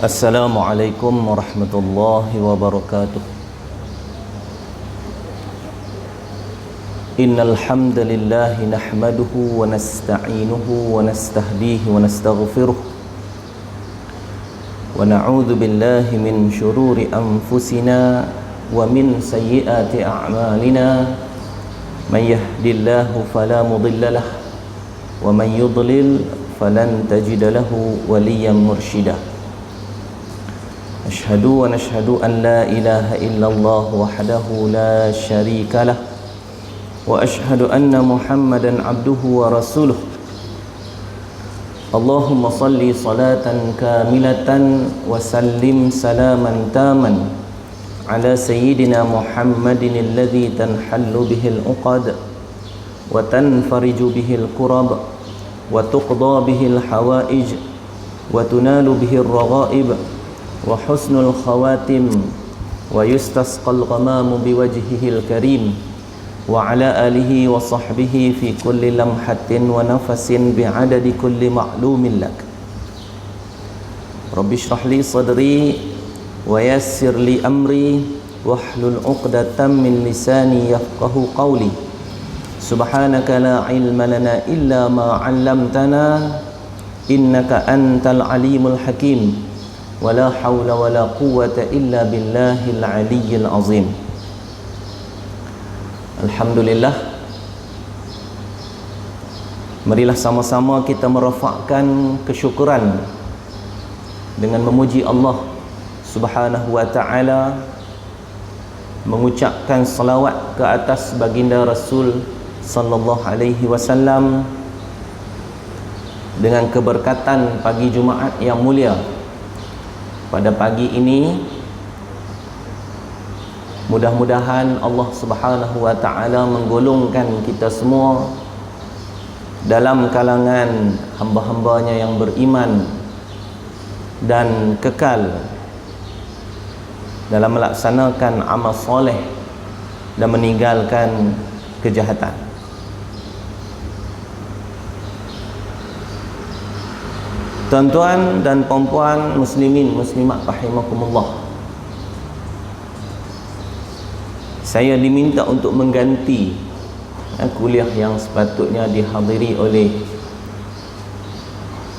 Assalamualaikum warahmatullahi wabarakatuh. Innal hamdalillah nahmaduhu wa nasta'inuhu wa nastahdihi wa nastaghfiruh wa na'udzu billahi min shururi anfusina wa min sayyiati a'malina. Man yahdihillahu fala mudilla lahu wa man yudlil falan tajida lahu waliyyan mursyida. Asyhadu wa nashhadu an la ilaha illallah wahdahu la syarika lah wa asyhadu anna Muhammadan abduhu wa rasuluh. Allahumma salli salatan kamilatan wa sallim salaman taman ala sayyidina Muhammadin alladhi tanhallu bihil uqad wa tanfariju bihil kurab wa tuqda bihil hawaij wa tunalu bihil raghaib wa husnul khawatim wa yustasqal ghamamu biwajhihil karim wa ala alihi wa sahbihi fi kulli lamhatin wa nafasin bi'adadi kulli ma'lumin lak. Rabbi shrah li sadri wa yassir li amri wahlul 'uqdatam min lisani yafqahu qawli. Subhanaka la ilma lana illa ma 'allamtana innaka antal alimul hakim. Wala hawla wala quwwata illa billahil aliyyil azim. Alhamdulillah, marilah sama-sama kita merafakkan kesyukuran dengan memuji Allah Subhanahu wa ta'ala, mengucapkan salawat ke atas baginda Rasul sallallahu alaihi wasallam dengan keberkatan pagi Jumaat yang mulia. Pada pagi ini mudah-mudahan Allah Subhanahu wa ta'ala menggolongkan kita semua dalam kalangan hamba-hambanya yang beriman dan kekal dalam melaksanakan amal soleh dan meninggalkan kejahatan. Tuan-tuan dan puan-puan muslimin muslimat rahimakumullah, saya diminta untuk mengganti kuliah yang sepatutnya dihadiri oleh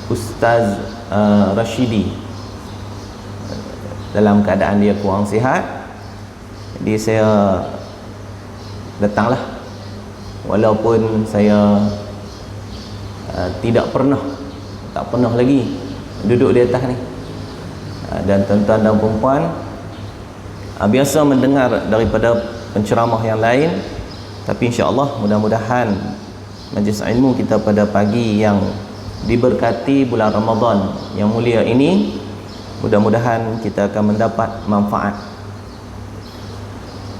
Ustaz Rashidi dalam keadaan dia kurang sihat. Jadi saya datanglah, walaupun saya tak pernah lagi duduk di atas ni. Dan tuan-tuan dan puan-puan biasa mendengar daripada penceramah yang lain, tapi insya-Allah mudah-mudahan majlis ilmu kita pada pagi yang diberkati bulan Ramadan yang mulia ini, mudah-mudahan kita akan mendapat manfaat.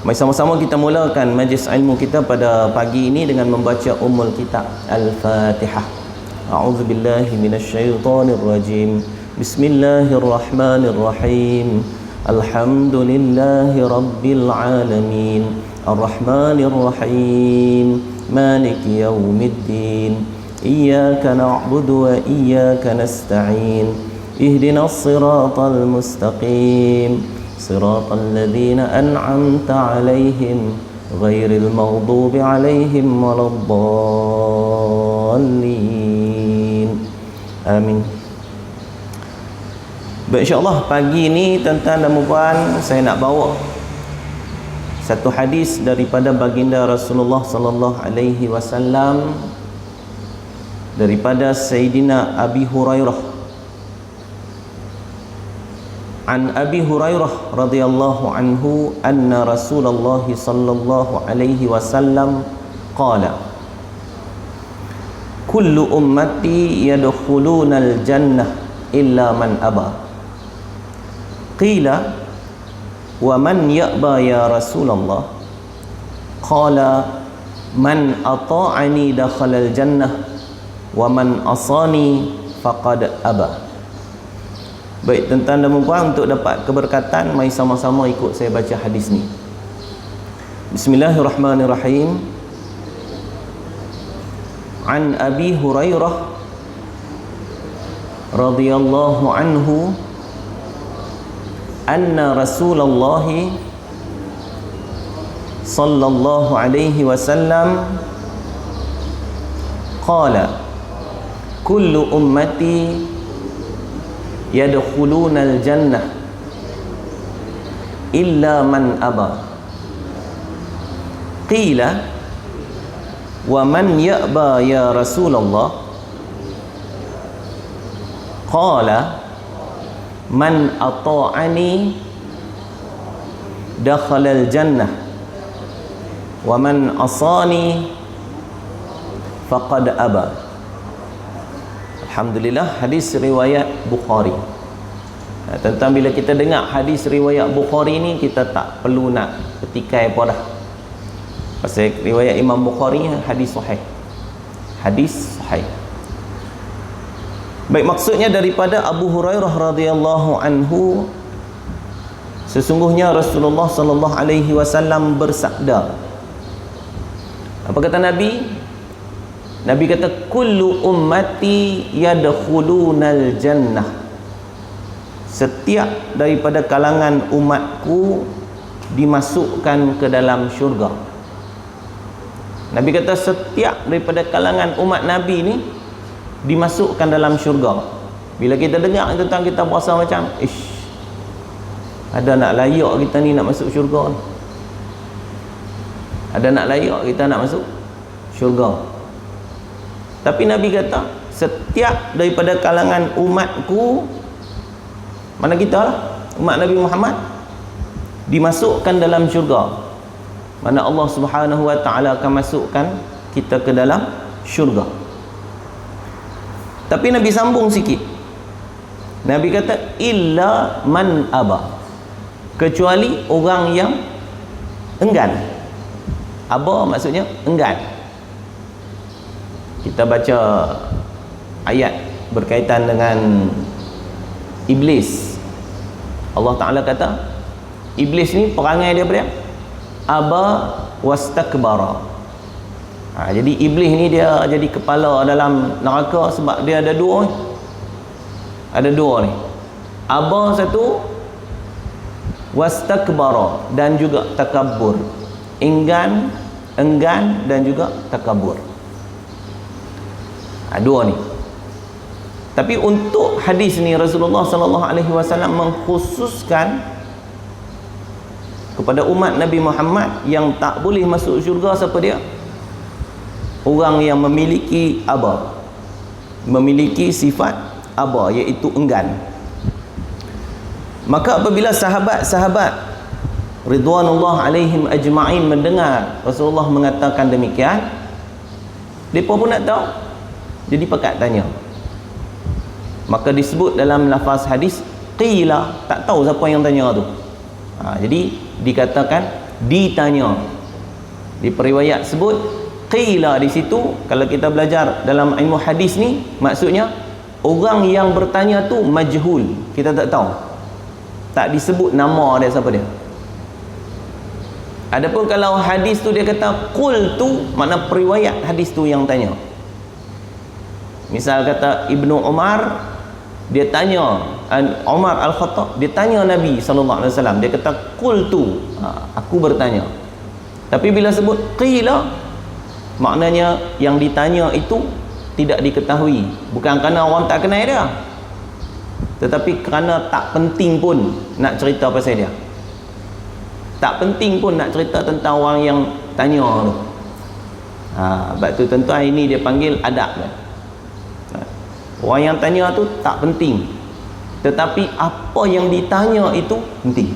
Mari sama-sama kita mulakan majlis ilmu kita pada pagi ini dengan membaca Ummul Kitab Al-Fatihah. A'udzu billahi minasyaitonir rajim. Bismillahirrahmanirrahim. Alhamdulillahi rabbil alamin. Arrahmanir rahim. Maliki yaumiddin. Iyyaka na'budu wa iyyaka nasta'in. Ihdinas siratal mustaqim. Siratal ladzina an'amta 'alaihim ghairil maghdubi 'alaihim waladdallin. Amin. Baik, insya-Allah pagi ini tuan-tuan dan puan, saya nak bawa satu hadis daripada baginda Rasulullah sallallahu alaihi wasallam daripada Sayyidina Abi Hurairah. An Abi Hurairah radhiyallahu anhu anna Rasulullah sallallahu alaihi wasallam qala kullu ummati yadkhulunal jannah illa man aba. Qila wa man ya'ba ya Rasulullah? Qala man ata'ani dakhalal jannah wa man asani faqad aba. Baik tuan-tuan dan puan, untuk dapat keberkatan mari sama-sama ikut saya baca hadis ni. Bismillahirrahmanirrahim. An Abi Hurairah radhiyallahu anhu anna Rasulullah sallallahu alaihi wasallam qala kullu ummati yadkhuluna al-jannah illa man aba. Qila wa man ya'ba ya Rasulullah? Qala man ata'ani dakhala al-jannah wa man asani faqad aba. Alhamdulillah, hadis riwayat Bukhari. Tentang bila kita dengar hadis riwayat Bukhari ni, kita tak perlu nak petikai apa dah. Pasal riwayat Imam Bukhari hadis sahih. Hadis sahih. Baik, maksudnya daripada Abu Hurairah radhiyallahu anhu, sesungguhnya Rasulullah sallallahu alaihi wasallam bersabda. Apa kata Nabi? Nabi kata kullu ummati yadkhulunal jannah. Setiap daripada kalangan umatku dimasukkan ke dalam syurga. Nabi kata setiap daripada kalangan umat Nabi ni dimasukkan dalam syurga. Bila kita dengar tentang kita puasa macam ada nak layak kita ni nak masuk syurga ni. Ada nak layak kita nak masuk syurga. Tapi Nabi kata setiap daripada kalangan umatku, mana kita lah, umat Nabi Muhammad, dimasukkan dalam syurga. Mana Allah Subhanahu wa ta'ala akan masukkan kita ke dalam syurga. Tapi Nabi sambung sikit. Nabi kata illa man aba, kecuali orang yang enggan. Aba maksudnya enggan. Kita baca ayat berkaitan dengan iblis. Allah Ta'ala kata iblis ni perangai dia apa dia? Aba wastakbara. Jadi iblis ni dia jadi kepala dalam neraka sebab dia ada dua ni. Ada dua ni. Aba satu, wastakbara, dan juga takabur. Enggan dan juga takabur. Dua ni. Tapi untuk hadis ni Rasulullah sallallahu alaihi wasallam mengkhususkan kepada umat Nabi Muhammad yang tak boleh masuk syurga. Siapa dia? Orang yang memiliki aba, memiliki sifat aba, iaitu enggan. Maka apabila sahabat-sahabat ridwanullah alaihim ajma'in mendengar Rasulullah mengatakan demikian, mereka pun nak tahu, jadi pakat tanya. Maka disebut dalam lafaz hadis qila, tak tahu siapa yang tanya tu. Jadi dikatakan ditanya. Di periwayat sebut qila di situ. Kalau kita belajar dalam ilmu hadis ni, maksudnya orang yang bertanya tu majhul, kita tak tahu, tak disebut nama dia siapa dia. Adapun kalau hadis tu dia kata qultu, makna periwayat hadis tu yang tanya. Misal kata Ibnu Umar, dia tanya Umar Al-Khattab, dia tanya Nabi SAW, dia kata qultu, aku bertanya. Tapi bila sebut qila, maknanya yang ditanya itu tidak diketahui, bukan kerana orang tak kenal dia, tetapi kerana tak penting pun nak cerita pasal dia. Tak penting pun nak cerita tentang orang yang tanya tu. Sebab tu tuan-tuan, ini dia panggil adab kan. Orang yang tanya tu tak penting, tetapi apa yang ditanya itu penting.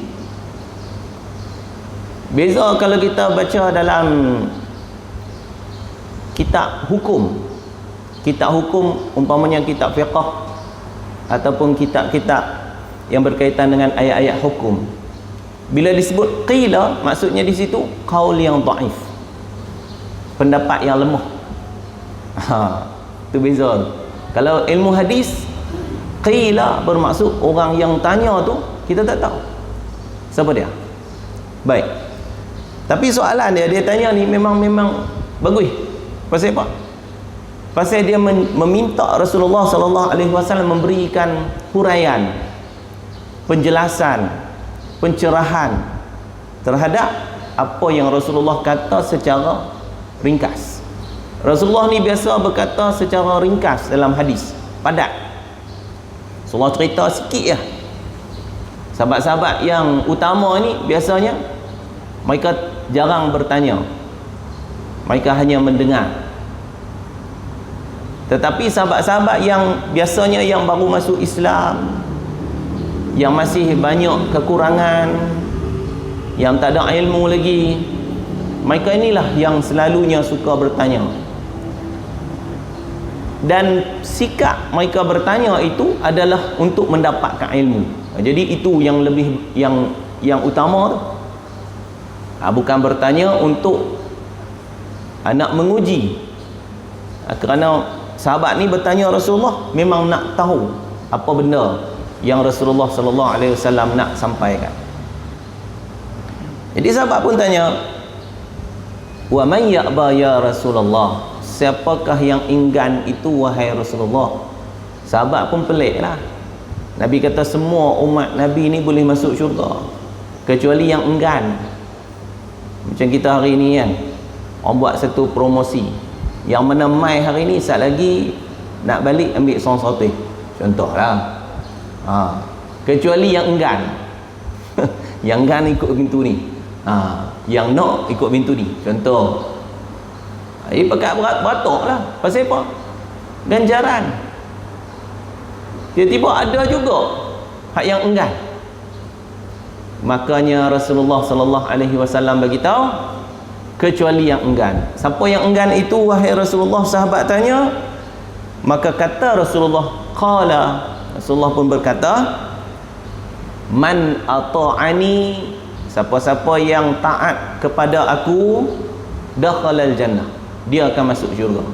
Beza kalau kita baca dalam kitab hukum. Kitab hukum umpamanya kitab fiqh ataupun kitab-kitab yang berkaitan dengan ayat-ayat hukum. Bila disebut qila, maksudnya di situ qaul yang dhaif, pendapat yang lemah. Itu beza tu. Kalau ilmu hadis, qila bermaksud orang yang tanya tu kita tak tahu siapa dia. Baik. Tapi soalan dia tanya ni memang bagus. Pasal apa? Pasal dia meminta Rasulullah sallallahu alaihi wasallam memberikan huraian, penjelasan pencerahan terhadap apa yang Rasulullah kata secara ringkas. Rasulullah ni biasa berkata secara ringkas dalam hadis, padat. Rasulullah cerita sikit lah. Sahabat-sahabat yang utama ni biasanya mereka jarang bertanya, mereka hanya mendengar. Tetapi sahabat-sahabat yang biasanya yang baru masuk Islam, yang masih banyak kekurangan, yang tak ada ilmu lagi, mereka inilah yang selalunya suka bertanya. Dan sikap mereka bertanya itu adalah untuk mendapatkan ilmu. Jadi itu yang lebih yang utama tu. Bukan bertanya untuk nak menguji. Kerana sahabat ni bertanya Rasulullah memang nak tahu apa benda yang Rasulullah sallallahu alaihi wasallam nak sampaikan. Jadi sahabat pun tanya, "Wa man ya'ba ya Rasulullah?" Siapakah yang enggan itu wahai Rasulullah? Sahabat pun peliklah. Nabi kata semua umat Nabi ni boleh masuk syurga kecuali yang enggan. Macam kita hari ni kan, orang buat satu promosi, yang mana mai hari ni sat lagi nak balik ambil seorang sotih, contohlah. Kecuali yang enggan. Yang enggan ikut pintu ni, yang nak ikut pintu ni, contoh. Pakat beratok lah. Pasal apa? Ganjaran. Tiba-tiba ada juga hak yang enggan. Makanya Rasulullah sallallahu alaihi wasallam bagi tahu kecuali yang enggan. Siapa yang enggan itu wahai Rasulullah? Sahabat tanya. Maka kata Rasulullah, qala, Rasulullah pun berkata, man ata'ani, siapa-siapa yang taat kepada aku, dakhalal jannah, dia akan masuk syurga.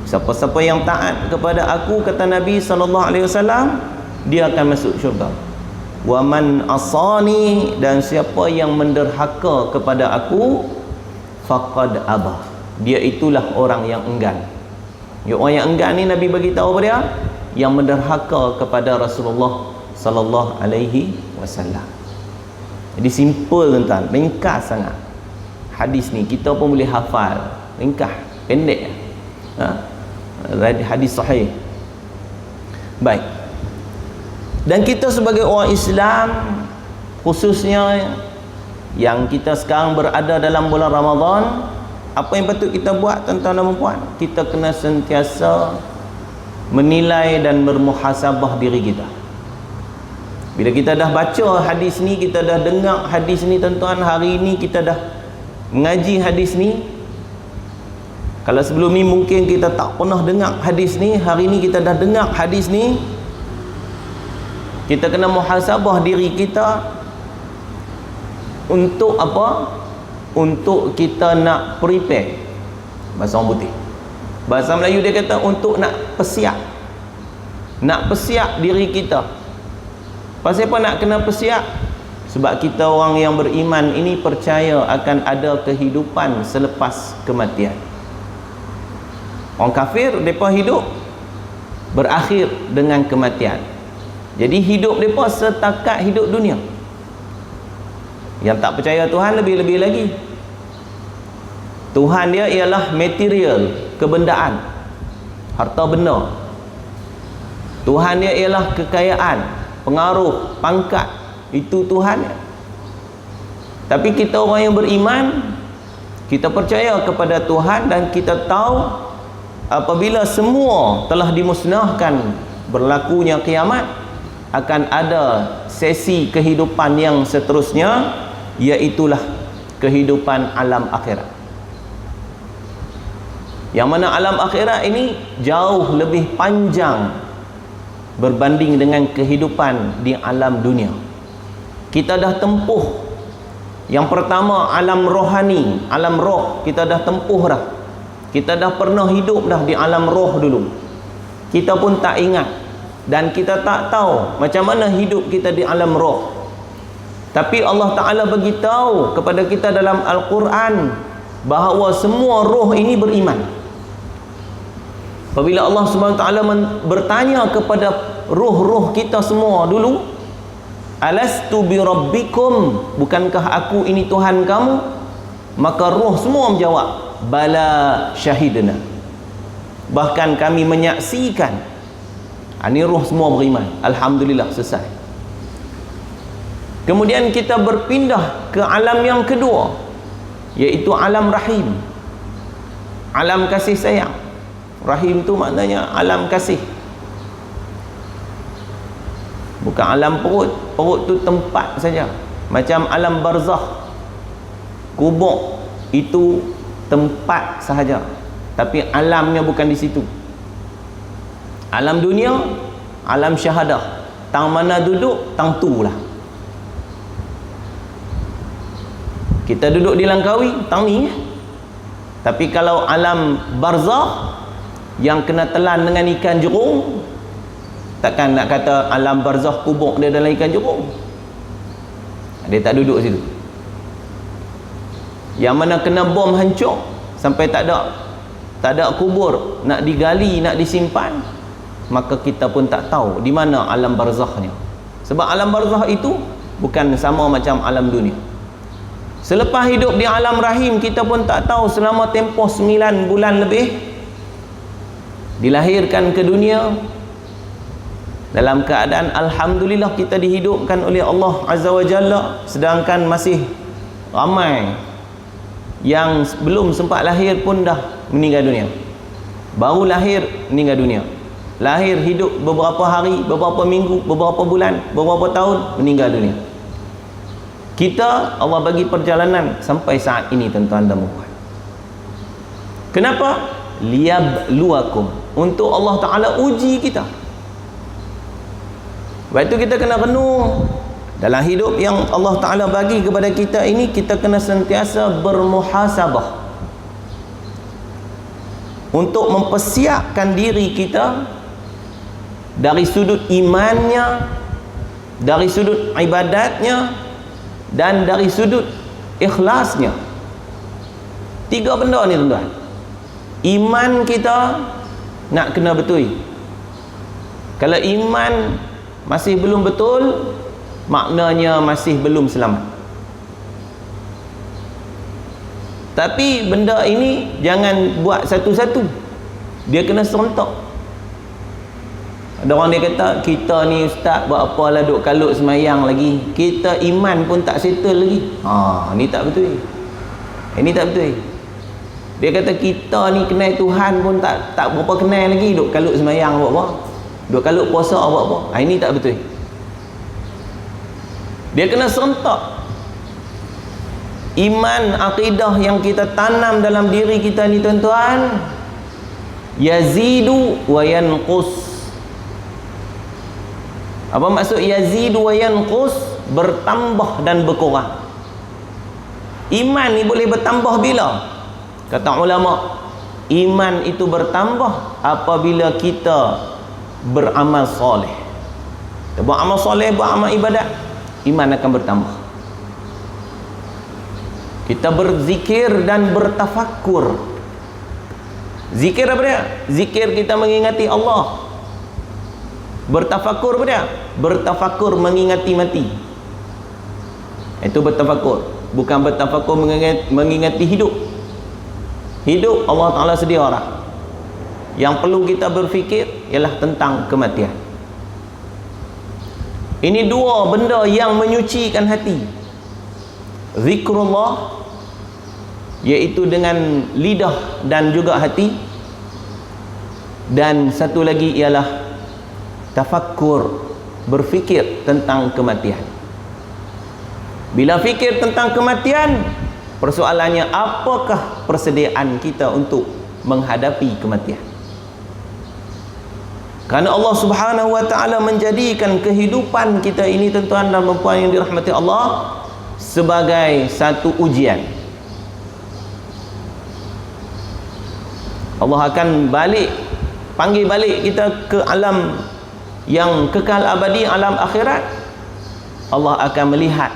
Siapa-siapa yang taat kepada aku, kata Nabi sallallahu alaihi wasallam, dia akan masuk syurga. Wa man asani, dan siapa yang menderhaka kepada aku, faqad aba, dia itulah orang yang enggan. Orang yang enggan ni Nabi bagi tahu apa dia? Yang menderhaka kepada Rasulullah sallallahu alaihi wasallam. Jadi simple tuan-tuan, ringkas sangat. Hadis ni kita pun boleh hafal, ringkas, pendek. Hadis sahih. Baik. Dan kita sebagai orang Islam, khususnya yang kita sekarang berada dalam bulan Ramadan, apa yang patut kita buat tuan-tuan dan puan? Kita kena sentiasa menilai dan bermuhasabah diri kita. Bila kita dah baca hadis ni, kita dah dengar hadis ni tuan-tuan, hari ni kita dah mengaji hadis ni. Kalau sebelum ni mungkin kita tak pernah dengar hadis ni, hari ni kita dah dengar hadis ni. Kita kena muhasabah diri kita untuk apa? Untuk kita nak prepare, bahasa orang putih. Bahasa Melayu dia kata untuk nak persiap. Nak persiap diri kita. Pasal apa nak kena persiap? Sebab kita orang yang beriman ini percaya akan ada kehidupan selepas kematian. Orang kafir, mereka hidup berakhir dengan kematian. Jadi hidup mereka setakat hidup dunia. Yang tak percaya Tuhan lebih-lebih lagi. Tuhan dia ialah material, kebendaan, harta benda. Tuhan dia ialah kekayaan, pengaruh, pangkat. Itu Tuhan dia. Tapi kita orang yang beriman, kita percaya kepada Tuhan dan kita tahu apabila semua telah dimusnahkan, berlakunya kiamat, akan ada sesi kehidupan yang seterusnya, iaitulah kehidupan alam akhirat. Yang mana alam akhirat ini jauh lebih panjang berbanding dengan kehidupan di alam dunia. Kita dah tempuh yang pertama alam rohani, alam roh kita dah tempuh dah. Kita dah pernah hidup dah di alam roh dulu. Kita pun tak ingat dan kita tak tahu macam mana hidup kita di alam roh. Tapi Allah Ta'ala beritahu kepada kita dalam Al-Quran bahawa semua roh ini beriman. Apabila Allah Subhanahu Wa Ta'ala bertanya kepada roh-roh kita semua dulu, alastu bi rabbikum, bukankah aku ini Tuhan kamu? Maka roh semua menjawab, bala syahidna, bahkan kami menyaksikan. Ini roh semua beriman. Alhamdulillah, selesai. Kemudian kita berpindah ke alam yang kedua, iaitu alam rahim, alam kasih sayang. Rahim tu maknanya alam kasih, bukan alam perut. Perut tu tempat saja, macam alam barzakh, kubur itu tempat sahaja, tapi alamnya bukan di situ. Alam dunia, alam syahadah, tang mana duduk, tang tu lah. Kita duduk di Langkawi, tang ni. Tapi kalau alam barzakh yang kena telan dengan ikan jerung, takkan nak kata alam barzakh kubur dia dalam ikan jerung. Dia tak duduk situ. Yang mana kena bom hancur sampai tak ada kubur nak digali, nak disimpan, maka kita pun tak tahu di mana alam barzakhnya. Sebab alam barzakh itu bukan sama macam alam dunia. Selepas hidup di alam rahim, kita pun tak tahu selama tempoh 9 bulan lebih, dilahirkan ke dunia dalam keadaan alhamdulillah kita dihidupkan oleh Allah Azza wa Jalla, sedangkan masih ramai yang belum sempat lahir pun dah meninggal dunia. Baru lahir meninggal dunia, lahir hidup beberapa hari, beberapa minggu, beberapa bulan, beberapa tahun, meninggal dunia. Kita, Allah bagi perjalanan sampai saat ini, tuan-tuan dan puan. Kenapa? Liyabluwakum, untuk Allah Ta'ala uji kita. Sebab itu kita kena renung dalam hidup yang Allah Ta'ala bagi kepada kita ini. Kita kena sentiasa bermuhasabah untuk mempersiapkan diri kita dari sudut imannya, dari sudut ibadatnya, dan dari sudut ikhlasnya. 3 benda ni, tuan-tuan. Iman kita nak kena betul. Kalau iman masih belum betul, maknanya masih belum selamat. Tapi benda ini jangan buat satu-satu, dia kena serentak. Ada orang dia kata, kita ni ustaz buat apa lah duk kalut semayang lagi, kita iman pun tak settle lagi. Ni tak betul. Ini tak betul. Dia kata kita ni kenal Tuhan pun tak berapa kenal lagi, duk kalut semayang buat apa, duk kalut puasa buat apa. Ini tak betul. Dia kena serentak. Iman, akidah yang kita tanam dalam diri kita ni, tuan-tuan, yazidu wa yanqus. Apa maksud yazidu wa yanqus? Bertambah dan berkurang. Iman ni boleh bertambah bila? Kata ulama, iman itu bertambah apabila kita beramal soleh. Kita buat amal soleh, buat amal ibadat, iman akan bertambah. Kita berzikir dan bertafakkur. Zikir apa dia? Zikir kita mengingati Allah. Bertafakkur apa dia? Bertafakkur mengingati mati. Itu bertafakkur. Bukan bertafakkur mengingati hidup. Hidup Allah Ta'ala sedia orang. Yang perlu kita berfikir ialah tentang kematian. Ini 2 benda yang menyucikan hati. Zikrullah, iaitu dengan lidah dan juga hati. Dan satu lagi ialah tafakkur, berfikir tentang kematian. Bila fikir tentang kematian, persoalannya apakah persediaan kita untuk menghadapi kematian? Kerana Allah Subhanahu wa Ta'ala menjadikan kehidupan kita ini, tuan-tuan dan puan yang dirahmati Allah, sebagai satu ujian. Allah akan panggil balik kita ke alam yang kekal abadi, alam akhirat. Allah akan melihat,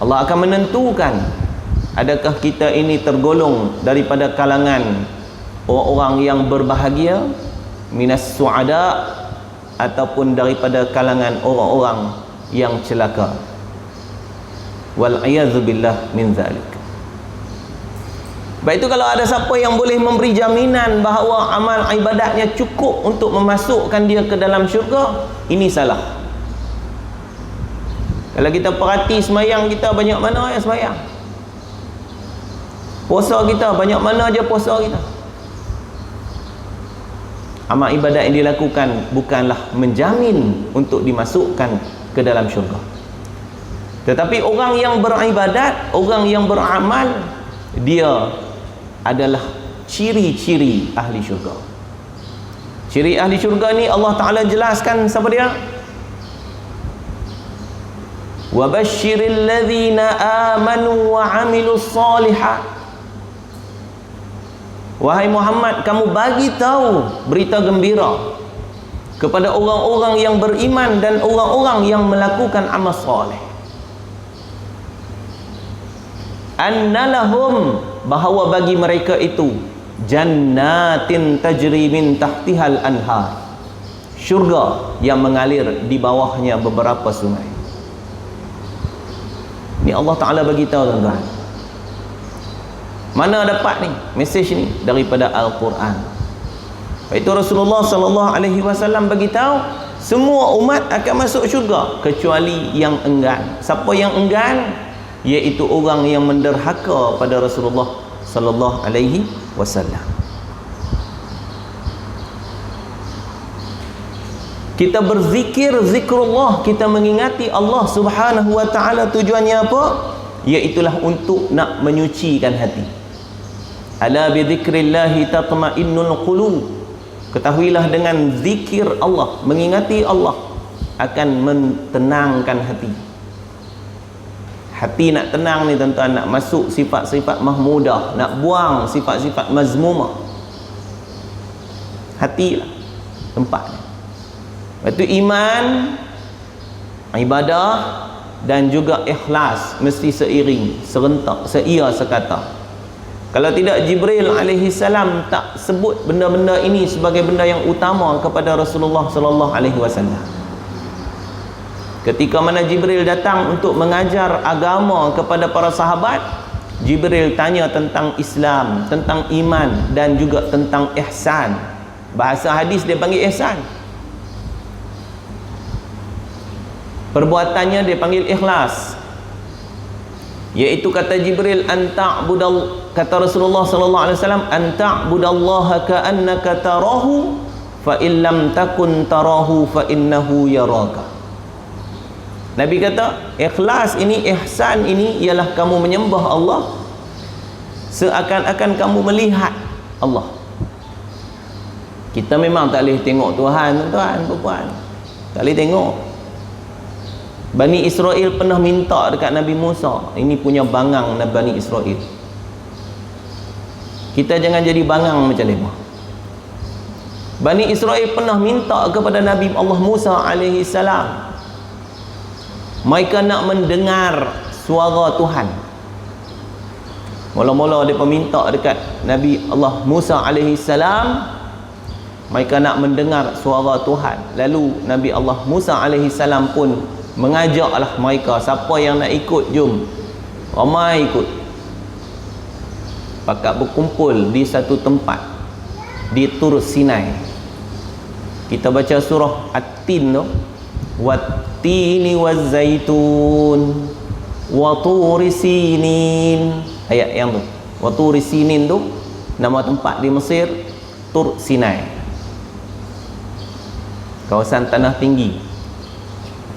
Allah akan menentukan adakah kita ini tergolong daripada kalangan orang-orang yang berbahagia, minas su'ada, ataupun daripada kalangan orang-orang yang celaka. Wal a'yadzu billah min zalik. Baik itu kalau ada siapa yang boleh memberi jaminan bahawa amal ibadatnya cukup untuk memasukkan dia ke dalam syurga, ini salah. Kalau kita perhati semayang kita, banyak mana yang semayang? Puasa kita, banyak mana aja puasa kita? Amal ibadat yang dilakukan bukanlah menjamin untuk dimasukkan ke dalam syurga. Tetapi orang yang beribadat, orang yang beramal, dia adalah ciri-ciri ahli syurga. Ciri ahli syurga ni Allah Ta'ala jelaskan siapa dia? وَبَشِّرِ الَّذِينَ آمَنُوا وَعَمِلُوا الصَّالِحَاتِ. Wahai Muhammad, kamu bagi tahu berita gembira kepada orang-orang yang beriman dan orang-orang yang melakukan amal soleh. Annalahum, bahawa bagi mereka itu jannatin tajri min tahtihal anhar, syurga yang mengalir di bawahnya beberapa sungai. Ni Allah Ta'ala bagi tahu tuan-tuan. Mana dapat ni mesej ni? Daripada Al-Quran. Itu Rasulullah sallallahu alaihi wasallam bagi tahu semua umat akan masuk syurga kecuali yang enggan. Siapa yang enggan? Iaitu orang yang menderhaka pada Rasulullah sallallahu alaihi wasallam. Kita berzikir, zikrullah, kita mengingati Allah Subhanahu wa taala, tujuannya apa? Iaitulah untuk nak menyucikan hati. Ala bi dzikrillahi tatma'innul qulub. Ketahuilah dengan zikir Allah, mengingati Allah akan mentenangkan hati. Hati nak tenang ni tuan-tuan, nak masuk sifat-sifat mahmudah, nak buang sifat-sifat mazmumah. Hatilah tempatnya. Itu iman, ibadah dan juga ikhlas mesti seiring, serentak, seia sekata. Kalau tidak, Jibril alaihi salam tak sebut benda-benda ini sebagai benda yang utama kepada Rasulullah sallallahu alaihi wasallam. Ketika mana Jibril datang untuk mengajar agama kepada para sahabat, Jibril tanya tentang Islam, tentang iman dan juga tentang ihsan. Bahasa hadis dia panggil ihsan. Perbuatannya dia panggil ikhlas. Iaitu kata Jibril, kata Rasulullah sallallahu alaihi wasallam, anta'budallaha ka'annaka tarahu fa in lam takun tarahu fa innahu yaraka. Nabi kata, ikhlas ini, ihsan ini ialah kamu menyembah Allah seakan-akan kamu melihat Allah. Kita memang tak boleh tengok Tuhan, tuan-tuan, puan-puan. Tak boleh tengok. Bani Israel pernah minta dekat Nabi Musa, ini punya bangang Bani Israel, kita jangan jadi bangang macam mereka. Bani Israel pernah minta kepada Nabi Allah Musa alaihi salam, mereka nak mendengar suara Tuhan. Mula-mula mereka minta dekat Nabi Allah Musa alaihi salam, mereka nak mendengar suara Tuhan. Lalu Nabi Allah Musa alaihi salam pun mengajaklah mereka, siapa yang nak ikut, jom, ramai ikut. Pakat berkumpul di satu tempat di Tur Sinai. Kita baca surah At-Tin tu, Wat-tini waz-zaitun wa turi sinin. Ayat yang tu, wa turi sinin tu nama tempat di Mesir, Tur Sinai, kawasan tanah tinggi.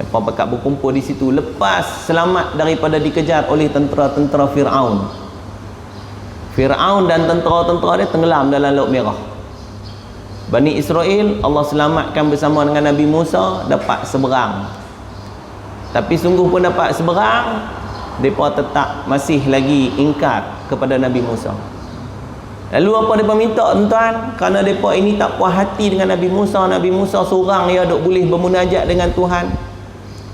Mereka pakat berkumpul di situ lepas selamat daripada dikejar oleh tentera-tentera Fir'aun. Fir'aun dan tentera-tentera dia tenggelam dalam Laut Merah. Bani Israel Allah selamatkan bersama dengan Nabi Musa, dapat seberang. Tapi sungguh pun dapat seberang, mereka tetap masih lagi ingkar kepada Nabi Musa. Lalu apa mereka minta, tuan-tuan? Kerana mereka ini tak puas hati dengan Nabi Musa. Nabi Musa seorang ya duk boleh bermunajat dengan Tuhan.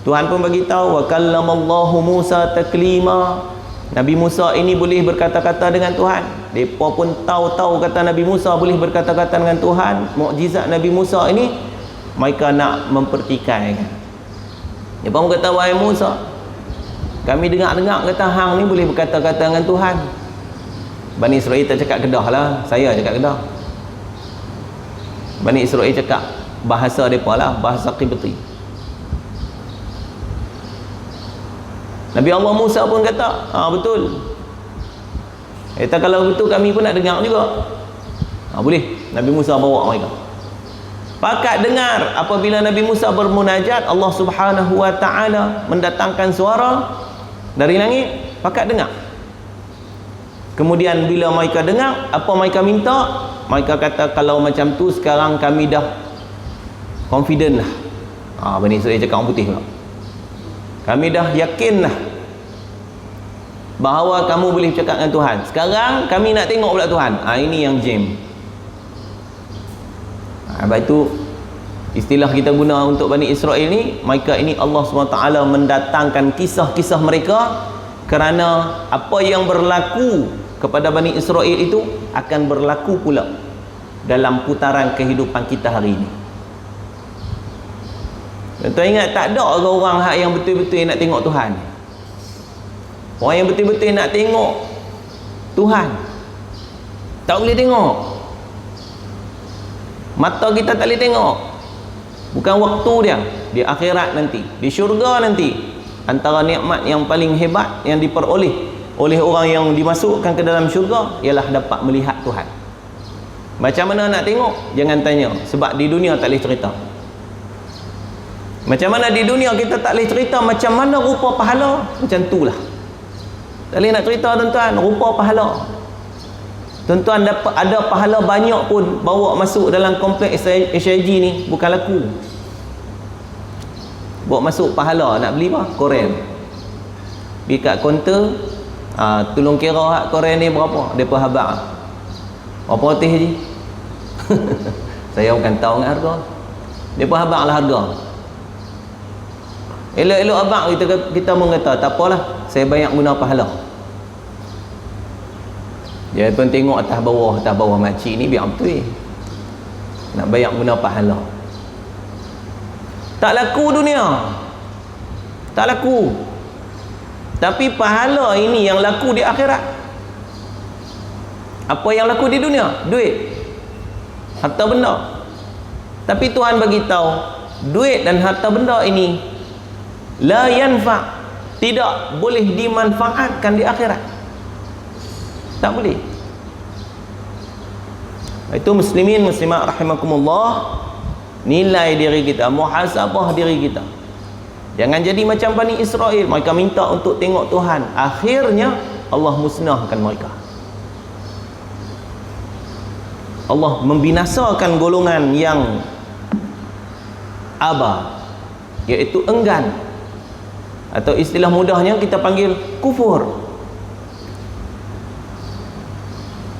Tuhan pun bagi tahu, wa kallamallahu Musa taklima. Nabi Musa ini boleh berkata-kata dengan Tuhan. Mereka pun tahu-tahu kata Nabi Musa boleh berkata-kata dengan Tuhan. Mukjizat Nabi Musa ini mereka nak mempertikaikan. Dia pun kata, wahai Musa, kami dengar-dengar kata hang ni boleh berkata-kata dengan Tuhan. Bani Israel tak cakap Kedah lah, saya cakap Kedah. Bani Israel cakap bahasa mereka lah, bahasa Qibti. Nabi Allah Musa pun kata, betul. Kata kalau betul kami pun nak dengar juga. Boleh. Nabi Musa bawa mereka. Pakat dengar apabila Nabi Musa bermunajat, Allah Subhanahu wa ta'ala mendatangkan suara dari langit, pakat dengar. Kemudian bila mereka dengar, apa mereka minta? Mereka kata, kalau macam tu sekarang kami dah confident lah. Bani Israel cakap orang putih pula. Kami dah yakin lah bahawa kamu boleh bercakap dengan Tuhan. Sekarang kami nak tengok pula Tuhan. Ini yang jam. Sebab itu istilah kita guna untuk Bani Israel ni, mereka ini Allah SWT mendatangkan kisah-kisah mereka kerana apa yang berlaku kepada Bani Israel itu akan berlaku pula dalam putaran kehidupan kita hari ini. Tuan ingat, tak ada orang yang betul-betul nak tengok Tuhan. Orang yang betul-betul nak tengok Tuhan tak boleh tengok. Mata kita tak boleh tengok. Bukan waktu dia. Di akhirat nanti, di syurga nanti, antara nikmat yang paling hebat yang diperoleh oleh orang yang dimasukkan ke dalam syurga ialah dapat melihat Tuhan. Macam mana nak tengok? Jangan tanya, sebab di dunia tak boleh cerita. Macam mana di dunia kita tak boleh cerita macam mana rupa pahala, macam itulah. Tak boleh nak cerita tuan-tuan, rupa pahala. Tuan-tuan dapat ada pahala banyak pun bawa masuk dalam kompleks SIG ni bukan laku. Bawa masuk pahala nak beli apa? Koren. Pergi kat kaunter, tolong kira hak koren ni berapa? Depa habaq. Berapa roti je? Saya bukan tahu dengan harga. Depa habaqlah harga. Elok-elok abang kita mengata, tak apalah, saya banyak guna pahala. Dia pun tengok atas bawah makcik ni biar betul. Nak banyak guna pahala. Tak laku dunia. Tak laku. Tapi pahala ini yang laku di akhirat. Apa yang laku di dunia? Duit, harta benda. Tapi Tuhan bagi tahu, duit dan harta benda ini la yanfa', tidak boleh dimanfaatkan di akhirat. Tak boleh. Itu muslimin muslimat rahimakumullah, nilai diri kita, muhasabah diri kita. Jangan jadi macam Bani Israel, mereka minta untuk tengok Tuhan, akhirnya Allah musnahkan mereka. Allah membinasakan golongan yang aba, iaitu enggan, atau istilah mudahnya kita panggil kufur,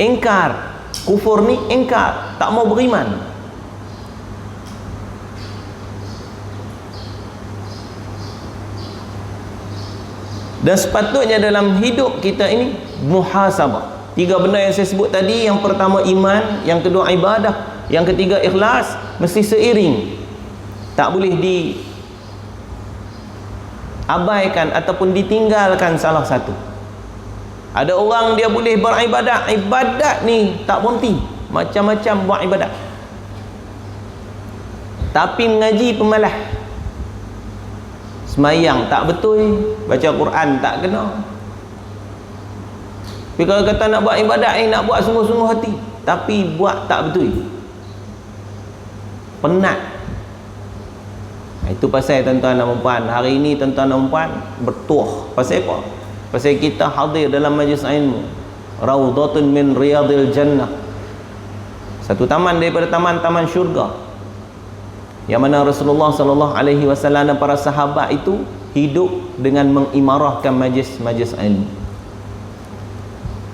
ingkar. Kufur ni ingkar, tak mau beriman. Dan sepatutnya dalam hidup kita ini muhasabah. 3 benda yang saya sebut tadi, yang pertama iman, yang kedua ibadah, yang ketiga ikhlas, mesti seiring. Tak boleh diabaikan ataupun ditinggalkan salah satu. Ada orang dia boleh beribadat, ibadat ni tak berhenti, macam-macam buat ibadat, tapi mengaji pemalas. Semayang tak betul, baca Quran tak kena. Tapi kalau kata nak buat ibadat ni, nak buat sungguh-sungguh hati, tapi buat tak betul, penat. Itu pasal tuan-tuan dan puan, hari ini tuan-tuan dan puan bertuah. Pasal apa? Pasal kita hadir dalam majlis ilmu, raudhatun min riyadil jannah, satu taman daripada taman-taman syurga, yang mana Rasulullah SAW dan para sahabat itu hidup dengan mengimarahkan majlis-majlis ilmu.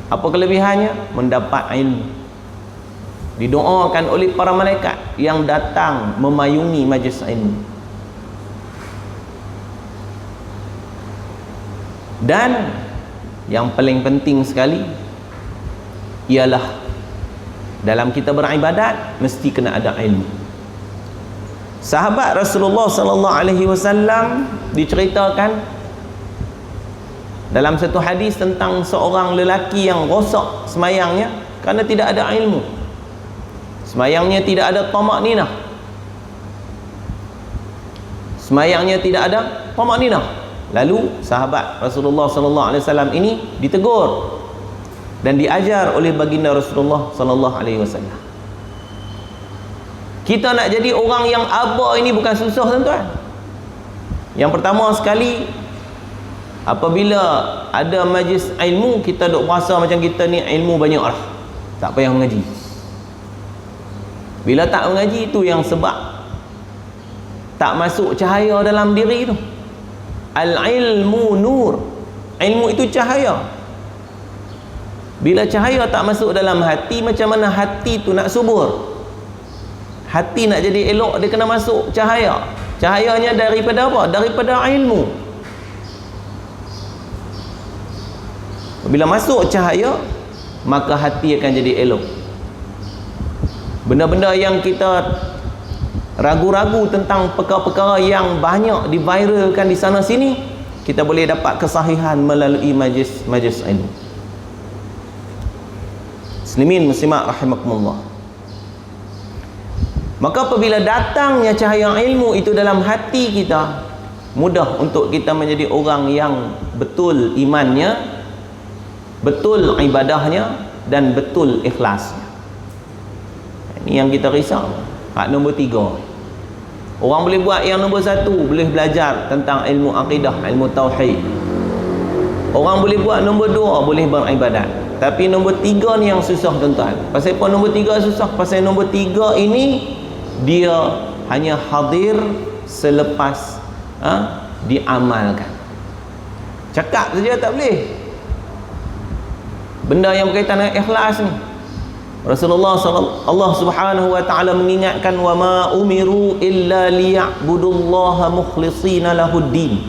Apa kelebihannya? Mendapat ilmu, didoakan oleh para malaikat yang datang memayungi majlis ilmu. Dan yang paling penting sekali ialah dalam kita beribadat mesti kena ada ilmu. Sahabat Rasulullah sallallahu alaihi wasallam diceritakan dalam satu hadis tentang seorang lelaki yang rosak semayangnya kerana tidak ada ilmu. Semayangnya tidak ada tamak-ninah. Semayangnya tidak ada tamak-ninah. Lalu sahabat Rasulullah sallallahu alaihi wasallam ini ditegur dan diajar oleh baginda Rasulullah sallallahu alaihi wasallam. Kita nak jadi orang yang aba ini bukan susah, tuan-tuan. Yang pertama sekali, apabila ada majlis ilmu, kita duk rasa macam kita ni ilmu banyak lah, tak payah mengaji. Bila tak mengaji, itu yang sebab tak masuk cahaya dalam diri tu. Al-ilmu nur. Ilmu itu cahaya. Bila cahaya tak masuk dalam hati, macam mana hati tu nak subur? Hati nak jadi elok, dia kena masuk cahaya. Cahayanya daripada apa? Daripada ilmu. Bila masuk cahaya, maka hati akan jadi elok. Benda-benda yang kita ragu-ragu tentang perkara-perkara yang banyak diviralkan di sana sini, kita boleh dapat kesahihan melalui majlis ilmu. Muslimin muslimat rahimakumullah. Maka apabila datangnya cahaya ilmu itu dalam hati kita, mudah untuk kita menjadi orang yang betul imannya, betul ibadahnya, dan betul ikhlasnya. Ini yang kita risau. Hak nombor 3. Orang boleh buat yang nombor 1, boleh belajar tentang ilmu akidah, ilmu tauhid. Orang boleh buat nombor 2, boleh beribadat. Tapi nombor 3 ni yang susah, tuan-tuan. Pasal apa nombor 3 susah? Pasal nombor 3 ini dia hanya hadir selepas diamalkan. Cakap saja tak boleh. Benda yang berkaitan dengan ikhlas ni, Rasulullah Allah Subhanahu wa taala mengingatkan, wa ma umiru illa liya'budullaha mukhlishina lahuddin.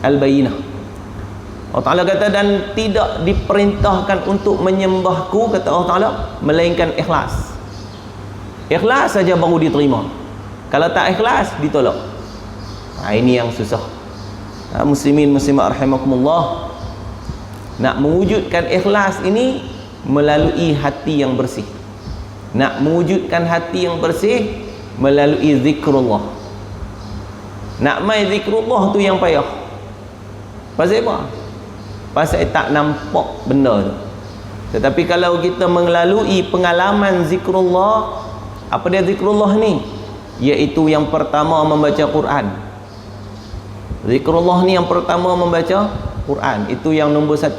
Al-Bayyinah. Allah Taala kata, dan tidak diperintahkan untuk menyembahku, kata Allah Taala, melainkan ikhlas. Ikhlas saja baru diterima. Kalau tak ikhlas, ditolak. Ini yang susah. Muslimin muslimat rahimakumullah, nak mewujudkan ikhlas ini melalui hati yang bersih. Nak mewujudkan hati yang bersih melalui zikrullah. Nak mai zikrullah tu yang payah. Pasal apa? Pasal tak nampak benda tu. Tetapi kalau kita melalui pengalaman zikrullah, apa dia zikrullah ni? Iaitu yang pertama membaca Quran. Zikrullah ni yang pertama membaca Quran. Itu yang nombor 1.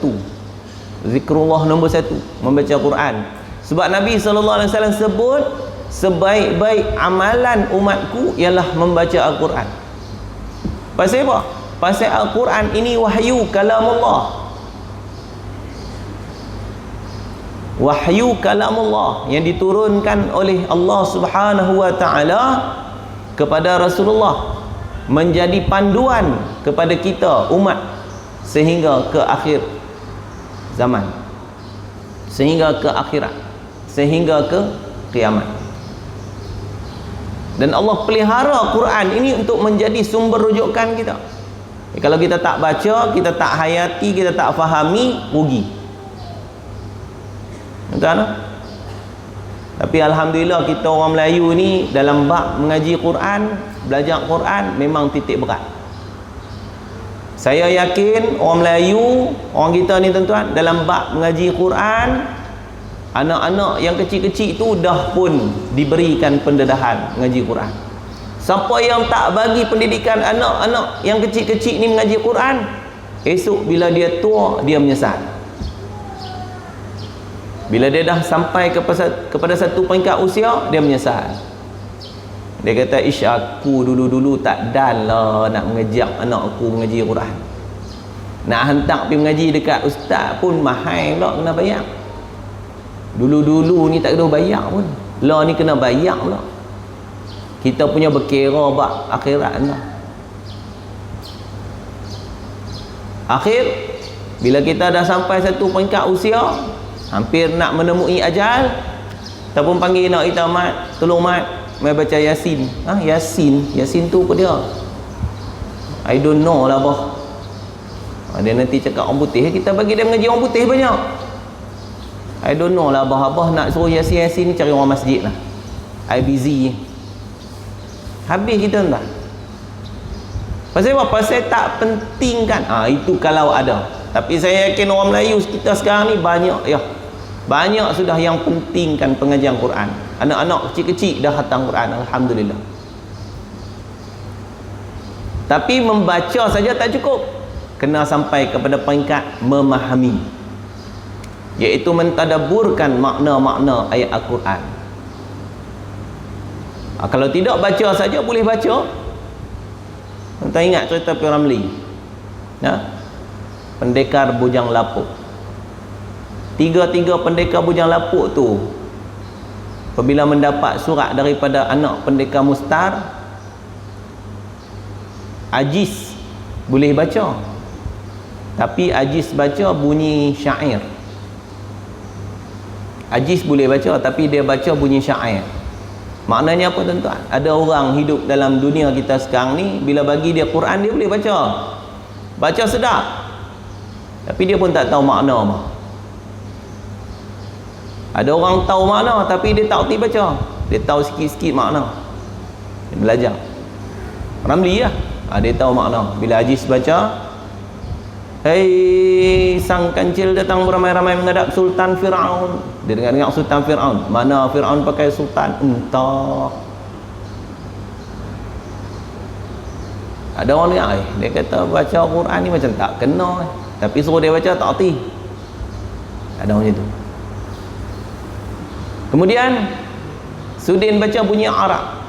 Zikrullah nombor 1, membaca Quran. Sebab Nabi SAW sebut, sebaik-baik amalan umatku ialah membaca Al-Quran. Pasal apa? Pasal Al-Quran ini wahyu kalamullah. Wahyu kalamullah yang diturunkan oleh Allah Subhanahu wa taala kepada Rasulullah, menjadi panduan kepada kita umat sehingga ke akhir zaman, sehingga ke akhirat, sehingga ke kiamat. Dan Allah pelihara Quran ini untuk menjadi sumber rujukan kita. Kalau kita tak baca, kita tak hayati, kita tak fahami, rugi. Betul? Tapi alhamdulillah kita orang Melayu ni dalam bab mengaji Quran, belajar Quran memang titik berat. Saya yakin orang Melayu, orang kita ni tuan-tuan, dalam bab mengaji Quran, anak-anak yang kecil-kecil tu dah pun diberikan pendedahan mengaji Quran. Siapa yang tak bagi pendidikan anak-anak yang kecil-kecil ni mengaji Quran, esok bila dia tua, dia menyesal. Bila dia dah sampai kepada satu peringkat usia, dia menyesal. Dia kata, ish, aku dulu-dulu tak dan lah nak mengejak anak aku mengaji Quran. Nak hantar pergi mengaji dekat ustaz pun mahal pula, kena bayar. Dulu-dulu ni tak kena bayar pun, lah ni kena bayar pula. Kita punya berkira bab akhirat lah. Akhir, bila kita dah sampai satu peringkat usia, hampir nak menemui ajal, ataupun panggil nak kita, mat, tolong mat, mai baca Yasin. Yasin tu apa dia? I don't know lah bah. Dia nanti cakap orang putih, kita bagi dia mengaji orang putih banyak. I don't know lah abah nak suruh Yasin ni cari orang masjid lah. I busy. Habis kita entah. Pasal apa? Pasal tak penting kan. Itu kalau ada. Tapi saya yakin orang Melayu kita sekarang ni banyak ya. Banyak sudah yang pentingkan pengajian Quran. Anak-anak kecil-kecil dah khatam Quran, alhamdulillah. Tapi membaca saja tak cukup. Kena sampai kepada peringkat memahami, iaitu mentadabburkan makna-makna ayat Al-Quran. Kalau tidak baca saja boleh baca. Tuan ingat cerita P. Ramlee, pendekar bujang lapuk. Tiga-tiga pendekar bujang lapuk tu apabila mendapat surat daripada anak pendekar Mustar, ajiz boleh baca, tapi ajiz baca bunyi syair. Ajiz boleh baca tapi dia baca bunyi syair. Maknanya apa tuan-tuan? Ada orang hidup dalam dunia kita sekarang ni, bila bagi dia Quran dia boleh baca. Baca sedap. Tapi dia pun tak tahu makna apa. Ada orang tahu makna tapi dia tak erti baca. Dia tahu sikit-sikit makna. Dia belajar. Ramli lah. Dia tahu makna. Bila ajiz baca, hei sang kancil datang beramai-ramai menghadap Sultan Fir'aun. Dia dengar Sultan Fir'aun. Mana Fir'aun pakai sultan? Entah. Ada orang ni, dia kata baca Quran ni macam tak kena. Tapi suruh dia baca tak erti. Ada orang macam tu. Kemudian Sudin baca bunyi Arab.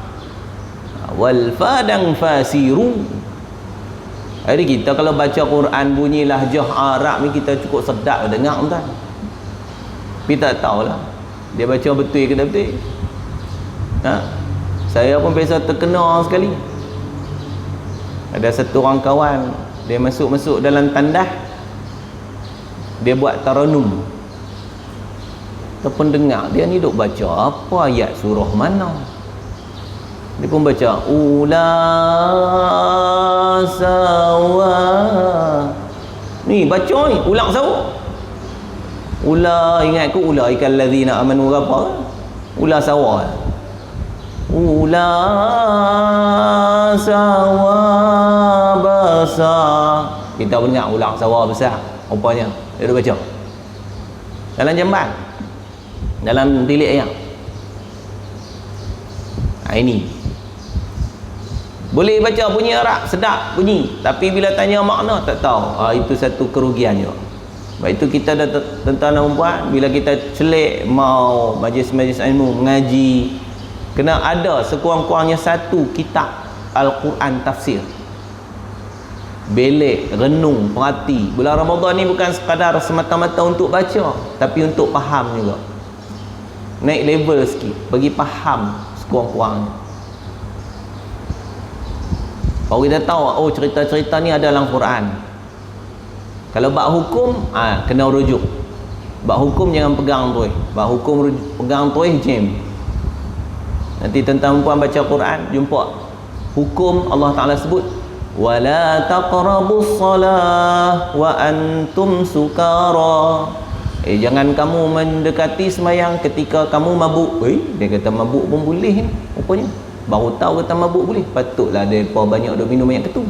Wal fadang fasiru. Hari kita kalau baca Quran bunyi lahjah Arab ni kita cukup sedap dengar tuan. Tapi tak tahulah dia baca betul ke tak betul. Saya pun biasa terkena sekali. Ada satu orang kawan, dia masuk dalam tandah, dia buat taranum. Kita pun dengar dia ni duk baca apa ayat surah mana. Dia pun baca ula sawa. Ni baca ni ulang sawa. Ula, ingat ku ula ikal ladzina amanu apa? Ula sawa. Ula sawa besar. Kita pun dengar ulang sawa besar. Rupanya dia baca dalam jamban, dalam tilik ayam. Ini boleh baca bunyi Arab, sedap bunyi, tapi bila tanya makna tak tahu. Itu satu kerugian juga. Sebab itu kita dah tuan-tuan dan puan, bila kita celik mau majlis-majlis ilmu mengaji, kena ada sekurang-kurangnya satu kitab Al-Quran tafsir. Belik, renung, perhati. Bulan Ramadan ni bukan sekadar semata-mata untuk baca, tapi untuk faham juga. Naik level sikit, bagi faham sekurang-kurangnya. Baru kita tahu, cerita-cerita ni ada dalam Quran. Kalau bab hukum, kena rujuk. Bab hukum jangan pegang terus. Bab hukum pegang terus jam. Nanti tuan-tuan puan baca Quran, jumpa hukum Allah Ta'ala sebut wala taqrabus salah wa antum sukara. Jangan kamu mendekati sembahyang ketika kamu mabuk. Dia kata mabuk pun boleh ni rupanya. Baru tahu kata mabuk boleh. Patutlah mereka banyak duk minum banyak ketum.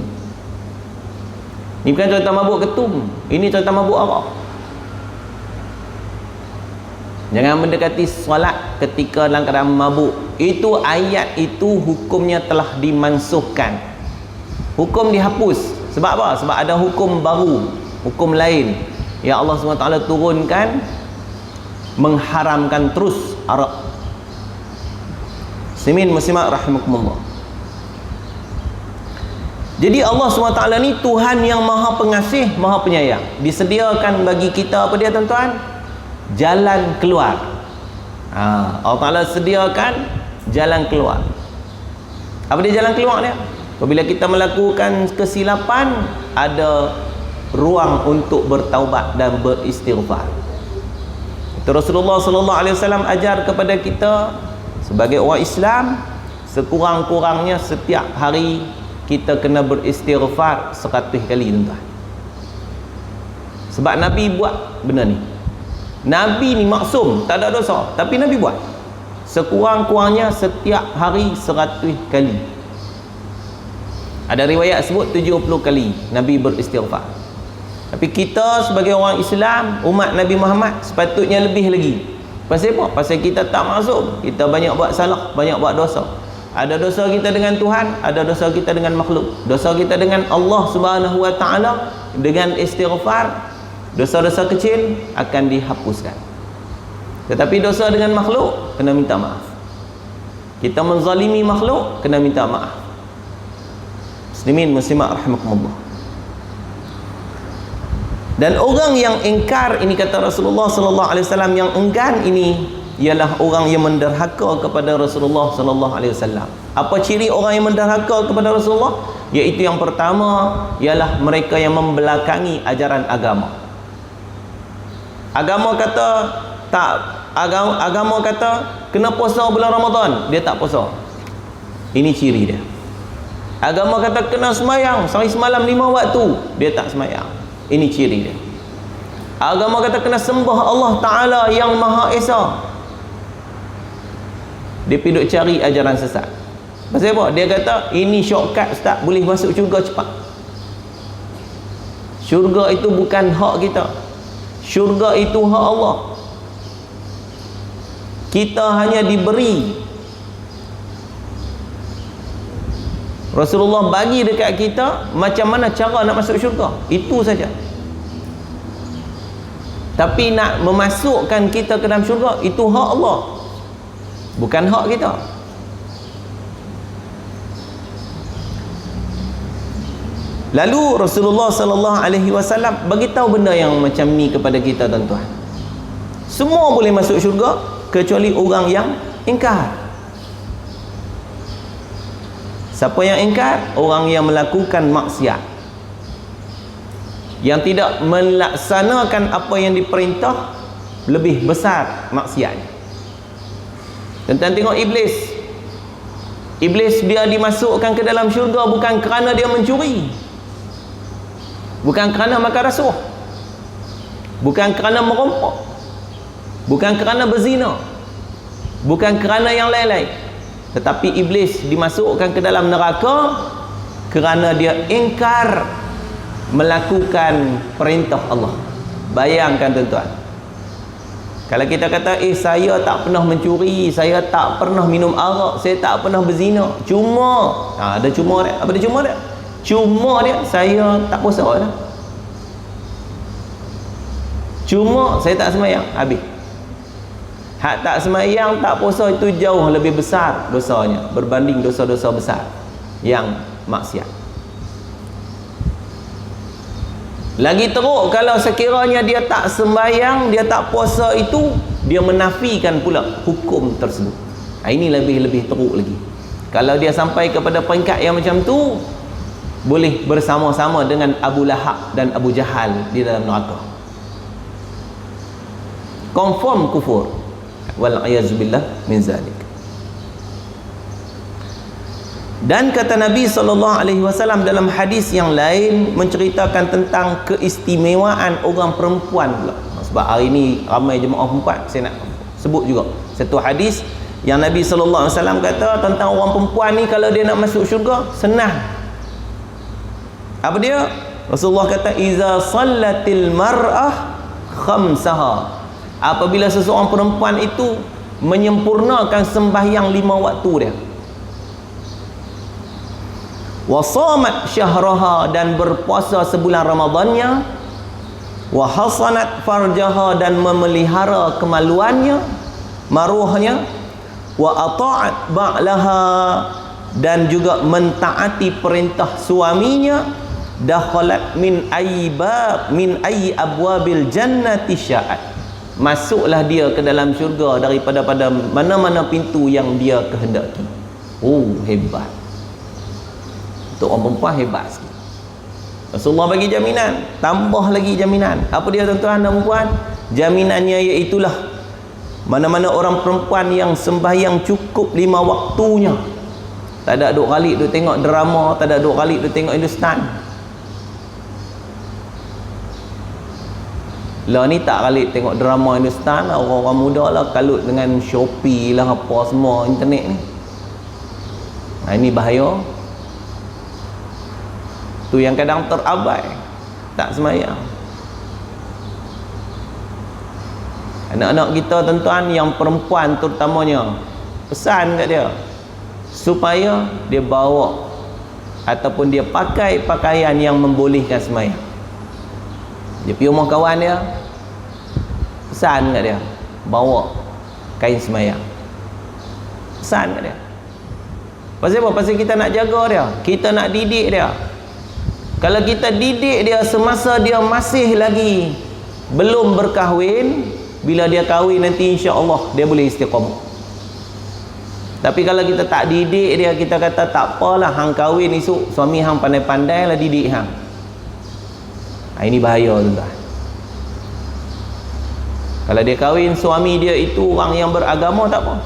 Ini bukan cerita mabuk ketum, ini cerita mabuk arak. Jangan mendekati solat ketika dalam keadaan mabuk. Itu ayat itu hukumnya telah dimansuhkan. Hukum dihapus. Sebab apa? Sebab ada hukum baru, hukum lain yang Allah SWT turunkan mengharamkan terus arak. Muslimin muslimat rahimakumullah. Jadi Allah SWT ni Tuhan yang maha pengasih, maha penyayang. Disediakan bagi kita apa dia tuan-tuan? Jalan keluar. Allah Ta'ala sediakan jalan keluar. Apa dia jalan keluar dia? Apabila kita melakukan kesilapan, ada ruang untuk bertaubat dan beristighfar. Itu Rasulullah SAW ajar kepada kita sebagai orang Islam, sekurang-kurangnya setiap hari kita kena beristighfar 100 kali, tuan-tuan. Sebab Nabi buat benda ni. Nabi ni maksum, tak ada dosa, tapi Nabi buat sekurang-kurangnya setiap hari 100 kali. Ada riwayat sebut 70 kali Nabi beristighfar. Tapi kita sebagai orang Islam, umat Nabi Muhammad, sepatutnya lebih lagi. Pasal apa? Pasal kita tak maksum. Kita banyak buat salah, banyak buat dosa. Ada dosa kita dengan Tuhan, ada dosa kita dengan makhluk. Dosa kita dengan Allah Subhanahu Wa Taala dengan istighfar, dosa-dosa kecil akan dihapuskan. Tetapi dosa dengan makhluk kena minta maaf. Kita menzalimi makhluk kena minta maaf. Muslimin muslimat rahimakumullah. Dan orang yang ingkar ini, kata Rasulullah sallallahu alaihi wasallam, yang enggan ini ialah orang yang menderhaka kepada Rasulullah sallallahu alaihi wasallam. Apa ciri orang yang menderhaka kepada Rasulullah? Iaitu yang pertama ialah mereka yang membelakangi ajaran agama. Agama kata tak, agama kata kena puasa bulan Ramadan, dia tak puasa. Ini ciri dia. Agama kata kena semayang sehari semalam 5 waktu, dia tak semayang. Ini ciri dia. Agama kata kena sembah Allah Ta'ala yang Maha Esa, dia pergi duk cari ajaran sesat. Pasal apa? Dia kata ini shortcut ustaz, boleh masuk syurga cepat. Syurga itu bukan hak kita. Syurga itu hak Allah. Kita hanya diberi, Rasulullah bagi dekat kita macam mana cara nak masuk syurga, itu saja. Tapi nak memasukkan kita ke dalam syurga, itu hak Allah, bukan hak kita. Lalu Rasulullah sallallahu alaihi wasallam bagi tahu benda yang macam ni kepada kita, tuan-tuan. Semua boleh masuk syurga kecuali orang yang ingkar. Siapa yang ingkar? Orang yang melakukan maksiat, yang tidak melaksanakan apa yang diperintah, lebih besar maksiatnya. Tentang tengok Iblis. Iblis dia dimasukkan ke dalam syurga bukan kerana dia mencuri, bukan kerana makan rasuah, bukan kerana merompak, bukan kerana berzina, bukan kerana yang lain-lain. Tetapi Iblis dimasukkan ke dalam neraka kerana dia ingkar melakukan perintah Allah. Bayangkan, tuan-tuan, kalau kita kata saya tak pernah mencuri, saya tak pernah minum arak, saya tak pernah berzina, cuma ada cuma dia. Apa dia cuma dia? Cuma dia saya tak puasa dah. Cuma saya tak sembahyang, habis. Hak tak sembahyang, tak puasa itu jauh lebih besar dosanya berbanding dosa-dosa besar yang maksiat. Lagi teruk kalau sekiranya dia tak sembahyang, dia tak puasa, itu dia menafikan pula hukum tersebut. Ini lebih teruk lagi. Kalau dia sampai kepada peringkat yang macam tu, boleh bersama-sama dengan Abu Lahab dan Abu Jahal di dalam neraka. Confirm kufur. Wal'ayazubillah min zalik. Dan kata Nabi SAW dalam hadis yang lain menceritakan tentang keistimewaan orang perempuan pula. Sebab hari ni ramai jemaah perempuan, saya nak sebut juga satu hadis yang Nabi SAW kata tentang orang perempuan ni, kalau dia nak masuk syurga senang. Apa dia? Rasulullah kata iza sallatil mar'ah khamsaha, apabila seseorang perempuan itu menyempurnakan sembahyang 5 waktu dia, wasamat syahraha, dan berpuasa sebulan Ramadannya, wa hasanat farjaha, dan memelihara kemaluannya, maruhnya, wa ata'at ba'laha, dan juga mentaati perintah suaminya, dakhalat min ayyi abwabil jannati sya'at, masuklah dia ke dalam syurga daripada mana-mana pintu yang dia kehendaki. Hebat. Untuk orang perempuan hebat sikit. Rasulullah bagi jaminan, tambah lagi jaminan. Apa dia, tuan-tuan dan puan? Jaminannya iaitulah mana-mana orang perempuan yang sembahyang cukup 5 waktunya, Tak ada duk kali duk tengok drama, tak ada duk kali duk tengok Hindustan. Lah ni tak kali tengok drama Hindustan, orang-orang muda lah kalut dengan Shopee lah apa semua internet ni. Ini bahaya. Tu yang kadang terabai, tak semayang. Anak-anak kita tuan-tuan yang perempuan terutamanya, pesan kat dia supaya dia bawa ataupun dia pakai pakaian yang membolehkan semayang. Dia pergi rumah kawan dia, pesan kat dia bawa kain semayang. Pesan kat dia. Pasal apa? Pasal kita nak jaga dia, kita nak didik dia. Kalau kita didik dia semasa dia masih lagi belum berkahwin, bila dia kahwin nanti insya-Allah dia boleh istiqamah. Tapi kalau kita tak didik dia, kita kata tak apalah, hang kahwin esok suami hang pandai-pandai lah didik hang. Ini bahaya tuan-tuan. Kalau dia kahwin suami dia itu orang yang beragama, tak apa.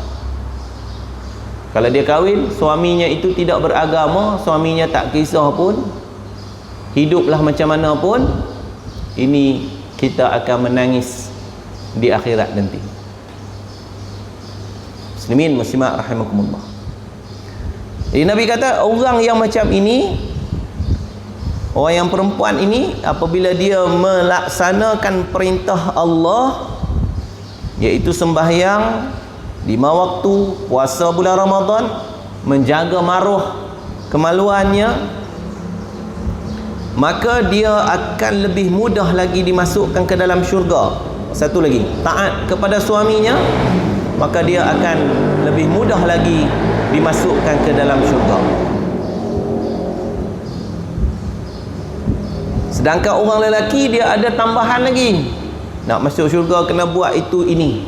Kalau dia kahwin suaminya itu tidak beragama, suaminya tak kisah pun, hiduplah macam mana pun, ini kita akan menangis di akhirat nanti. Muslimin muslimat rahimakumullah. Jadi Nabi kata orang yang macam ini, orang yang perempuan ini, apabila dia melaksanakan perintah Allah, iaitu sembahyang 5 waktu, puasa bulan Ramadan, menjaga maruah kemaluannya, maka dia akan lebih mudah lagi dimasukkan ke dalam syurga. Satu lagi, taat kepada suaminya, maka dia akan lebih mudah lagi dimasukkan ke dalam syurga. Sedangkan orang lelaki dia ada tambahan lagi, nak masuk syurga kena buat itu ini.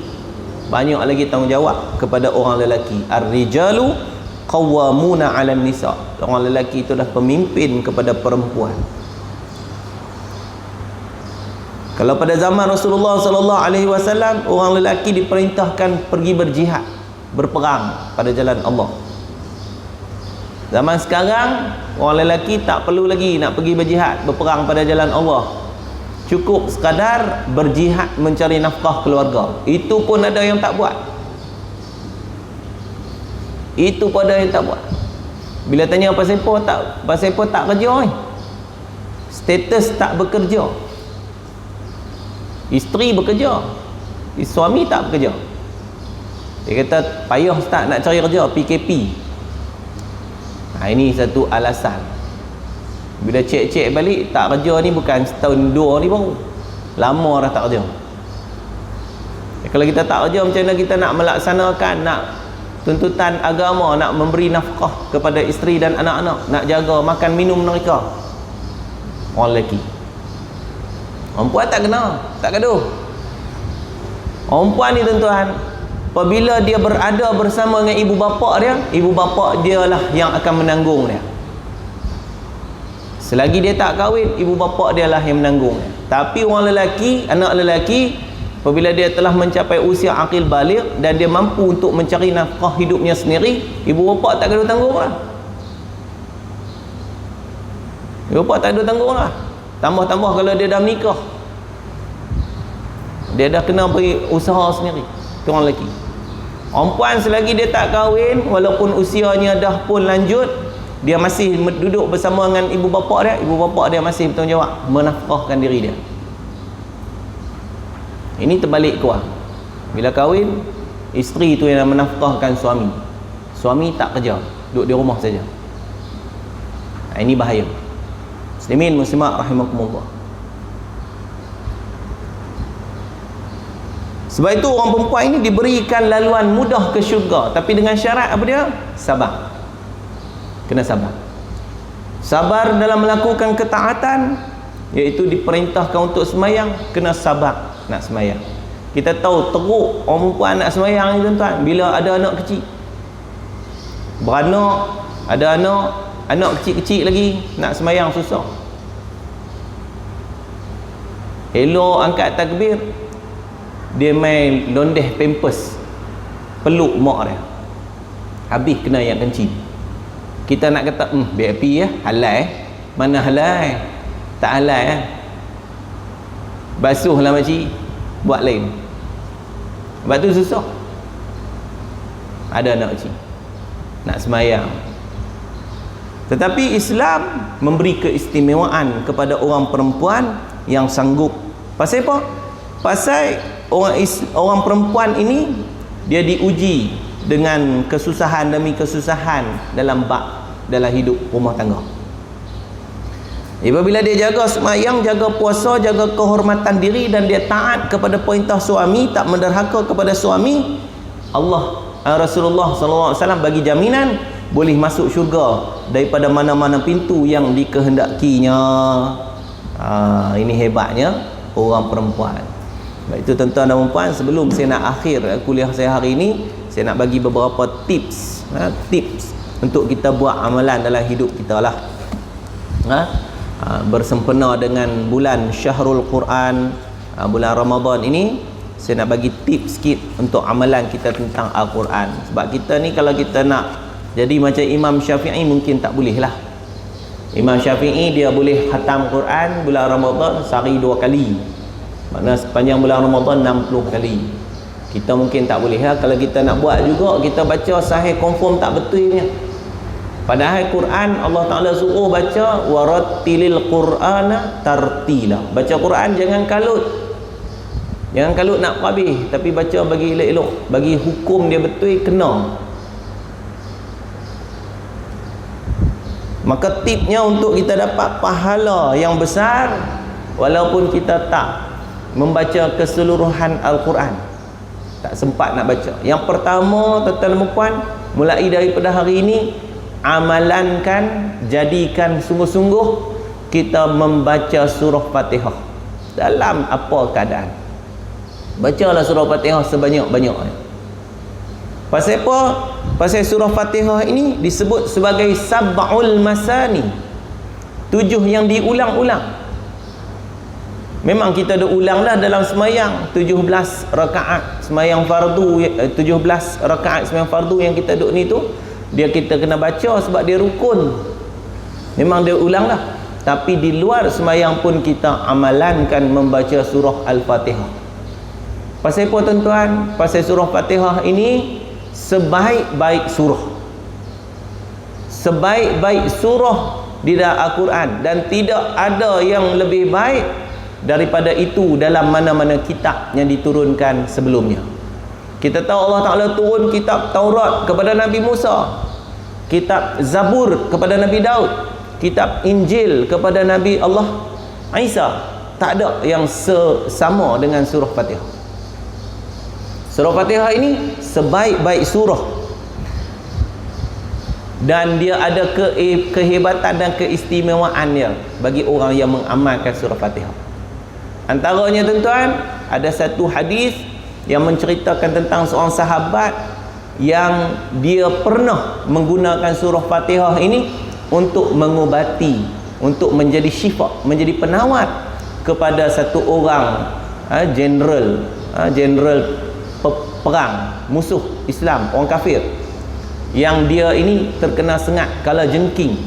Banyak lagi tanggungjawab kepada orang lelaki. Ar-rijalu qawwamuna 'alan nisa. Orang lelaki itu dah pemimpin kepada perempuan. Kalau pada zaman Rasulullah sallallahu alaihi wasallam, orang lelaki diperintahkan pergi berjihad, berperang pada jalan Allah. Zaman sekarang orang lelaki tak perlu lagi nak pergi berjihad, berperang pada jalan Allah. Cukup sekadar berjihad mencari nafkah keluarga. Itu pun ada yang tak buat. Itu pun ada yang tak buat. Bila tanya pasal apa tak kerja, status tak bekerja. Isteri bekerja, suami tak bekerja. Dia kata payah ustaz nak cari kerja, PKP. Ini satu alasan. Bila cek-cek balik, tak kerja ni bukan setahun 2 ni baru, lama dah tak kerja. Kalau kita tak kerja, macam mana kita nak melaksanakan, nak tuntutan agama, nak memberi nafkah kepada isteri dan anak-anak, nak jaga makan minum mereka? Orang lelaki. Orang perempuan tak kena, tak gaduh. Orang perempuan ni tuan-tuan, apabila dia berada bersama dengan ibu bapa dia, ibu bapa dia lah yang akan menanggung dia. Selagi dia tak kahwin, ibu bapa dia lah yang menanggung dia. Tapi orang lelaki, anak lelaki, apabila dia telah mencapai usia akil baligh dan dia mampu untuk mencari nafkah hidupnya sendiri, ibu bapa tak gaduh tanggung lah. Ibu bapa tak gaduh tanggung lah. Tambah-tambah kalau dia dah menikah, dia dah kena beri usaha sendiri. Itu orang lelaki. Orang perempuan selagi dia tak kahwin, walaupun usianya dah pun lanjut, dia masih duduk bersama dengan ibu bapa dia, ibu bapa dia masih bertanggungjawab menafkahkan diri dia. Ini terbalik kuah. Bila kahwin, isteri tu yang menafkahkan suami. Suami tak kerja, duduk di rumah saja. Ini bahaya. Muslimin muslimat rahimakumullah. Sebab itu orang perempuan ini diberikan laluan mudah ke syurga, tapi dengan syarat apa dia? Sabar. Kena sabar. Sabar dalam melakukan ketaatan, iaitu diperintahkan untuk semayang, kena sabar nak semayang. Kita tahu teruk orang perempuan nak semayang ni tuan-tuan, bila ada anak kecil, beranak, ada anak kecil-kecil lagi, nak semayang susah. Elok angkat takbir, dia main londeh pampers, peluk mak dia, habis kena yang kencing. Kita nak kata BAP ya, halal mana halal? Tak halal basuhlah makcik, buat lain. Sebab tu susah. Ada anak makcik nak semayang, tetapi Islam memberi keistimewaan kepada orang perempuan yang sanggup. Pasal apa? Pasal orang perempuan ini dia diuji dengan kesusahan demi kesusahan dalam hidup rumah tangga. Apabila dia jaga semayang, jaga puasa, jaga kehormatan diri dan dia taat kepada perintah suami, tak menderhaka kepada suami, Rasulullah SAW bagi jaminan boleh masuk syurga daripada mana-mana pintu yang dikehendakinya. Ini hebatnya orang perempuan. Baik, itu tuan-tuan dan puan, sebelum saya nak akhir kuliah saya hari ini, saya nak bagi beberapa tips untuk kita buat amalan dalam hidup kita lah. Bersempena dengan bulan Syahrul Quran, bulan Ramadan ini, saya nak bagi tips sikit untuk amalan kita tentang Al-Quran. Sebab kita ni kalau kita nak jadi macam Imam Syafi'i mungkin tak boleh lah. Imam Syafi'i dia boleh khatam Quran bulan Ramadan sehari 2 kali. Maknanya sepanjang bulan Ramadan 60 kali. Kita mungkin tak boleh lah. Kalau kita nak buat juga, kita baca sahih confirm tak betulnya. Padahal Quran Allah Ta'ala suruh baca warattilil Qur'ana tartila. Baca Quran jangan kalut. Jangan kalut nak habis, tapi baca bagi elok-elok, bagi hukum dia betul kena. Maka tipnya untuk kita dapat pahala yang besar walaupun kita tak membaca keseluruhan Al-Quran, tak sempat nak baca. Yang pertama, tuan-tuan dan puan, mulai daripada hari ini, amalankan, jadikan sungguh-sungguh kita membaca surah Fatihah dalam apa keadaan. Bacalah surah Fatihah sebanyak-banyaknya. Pasal apa? Pasal surah Fatihah ini disebut sebagai sab'ul masani, 7 yang diulang-ulang. Memang kita dah ulang dah dalam semayang 17 rakaat semayang fardu, 17 rakaat semayang fardu yang kita duduk ni tu, dia kita kena baca sebab dia rukun. Memang dia ulang dah. Tapi di luar semayang pun kita amalankan membaca surah Al-Fatihah. Pasal apa tuan-tuan? Pasal surah Fatihah ini sebaik-baik surah. Sebaik-baik surah di dalam Al-Quran, dan tidak ada yang lebih baik daripada itu dalam mana-mana kitab yang diturunkan sebelumnya. Kita tahu Allah Ta'ala turun kitab Taurat kepada Nabi Musa, kitab Zabur kepada Nabi Daud, kitab Injil kepada Nabi Allah Isa. Tak ada yang sama dengan surah Fatihah. Surah Fatihah ini sebaik-baik surah, dan dia ada kehebatan dan keistimewaannya bagi orang yang mengamalkan surah Fatihah. Antaranya tuan-tuan, ada satu hadis yang menceritakan tentang seorang sahabat yang dia pernah menggunakan surah Fatihah ini untuk mengubati, untuk menjadi syifa, menjadi penawar kepada satu orang general perang musuh Islam, orang kafir, yang dia ini terkena sengat kala jengking.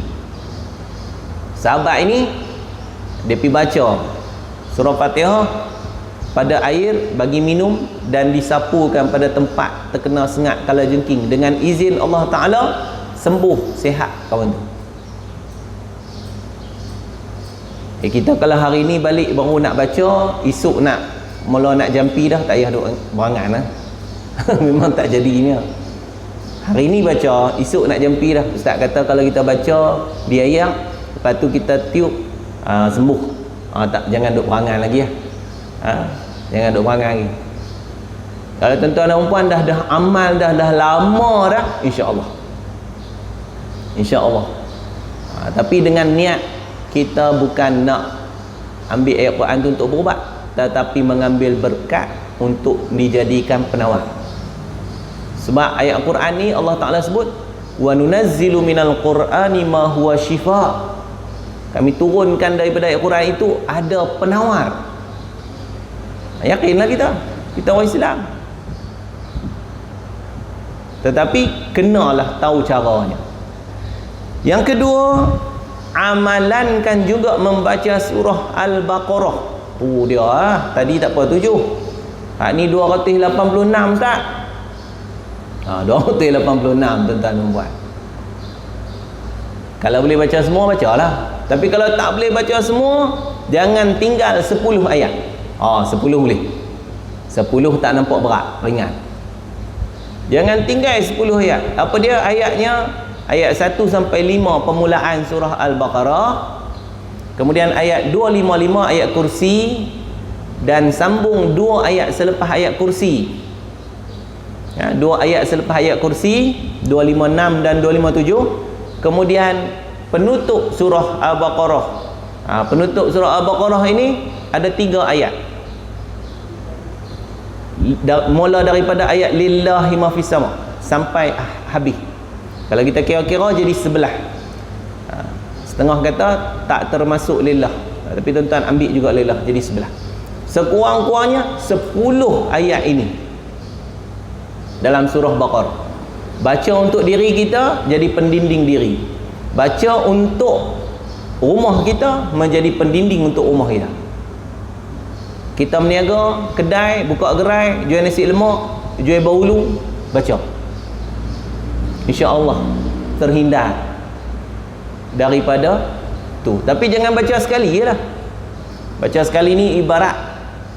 Sahabat ini dia pergi baca surah Fatihah pada air, bagi minum dan disapukan pada tempat terkena sengat kala jengking. Dengan izin Allah Ta'ala sembuh, sihat kawan tu. Kita kalau hari ni balik baru nak baca, esok nak mula nak jampi dah, tak payah duk berangan lah. Memang tak jadinya. Hari ni baca, esok nak jampi dah. Ustaz kata kalau kita baca di ayam, lepas tu kita tiup, sembuh. Tak, jangan duk berangan lagi lah. Jangan duk berangan lagi. Kalau tuan-tuan dan puan dah amal dah lama dah, insya-Allah. Insya-Allah. Tapi dengan niat kita bukan nak ambil ayat Quran tu untuk berubat, tetapi mengambil berkat untuk dijadikan penawar. Sebab ayat Quran ni Allah Ta'ala sebut wa nunazzilu minal Qur'ani ma huwa shifa. Kami turunkan daripada ayat Quran itu ada penawar. Yakinlah kita orang Islam. Tetapi kenalah tahu caranya. Yang kedua, amalankan juga membaca surah Al-Baqarah. Dia tadi tak apa 7. Ni 286 Ustaz. 286 tuan-tuan dan puan. Kalau boleh baca semua, bacalah. Tapi kalau tak boleh baca semua, jangan tinggal 10 ayat. 10 boleh. 10 tak nampak berat, ringan. Jangan tinggal 10 ayat. Apa dia ayatnya? Ayat 1 sampai 5 permulaan surah Al-Baqarah. Kemudian ayat 255 ayat kursi, dan sambung 2 ayat selepas ayat kursi. 2 ayat selepas ayat kursi, 256 dan 257. Kemudian penutup surah Al-Baqarah. Penutup surah Al-Baqarah ini ada 3 ayat. Mula daripada ayat lillahi ma fis sama sampai habis. Kalau kita kira-kira jadi 11. Setengah kata tak termasuk lillah, tapi tuan-tuan ambil juga lillah, jadi 11. Sekurang-kurangnya 10 ayat ini dalam surah Baqarah. Baca untuk diri kita jadi pendinding diri. Baca untuk rumah kita menjadi pendinding untuk rumah kita. Kita meniaga kedai, buka gerai, jual nasi lemak, jual bahulu, baca. InsyaAllah terhindar daripada tu. Tapi jangan baca sekali je lah. Baca sekali ni ibarat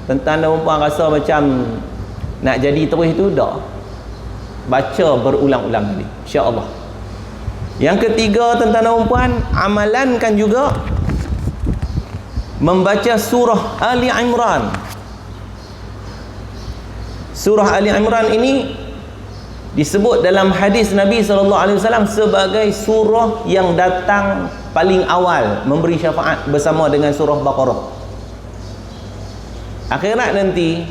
tentang perempuan rasa macam nak jadi terus tu, dah. Baca berulang-ulang kali, insya-Allah. Yang ketiga, tuan-tuan dan puan, amalankan juga membaca surah Ali Imran. Surah Ali Imran ini disebut dalam hadis Nabi SAW sebagai surah yang datang paling awal memberi syafaat bersama dengan surah Baqarah. Akhirat nanti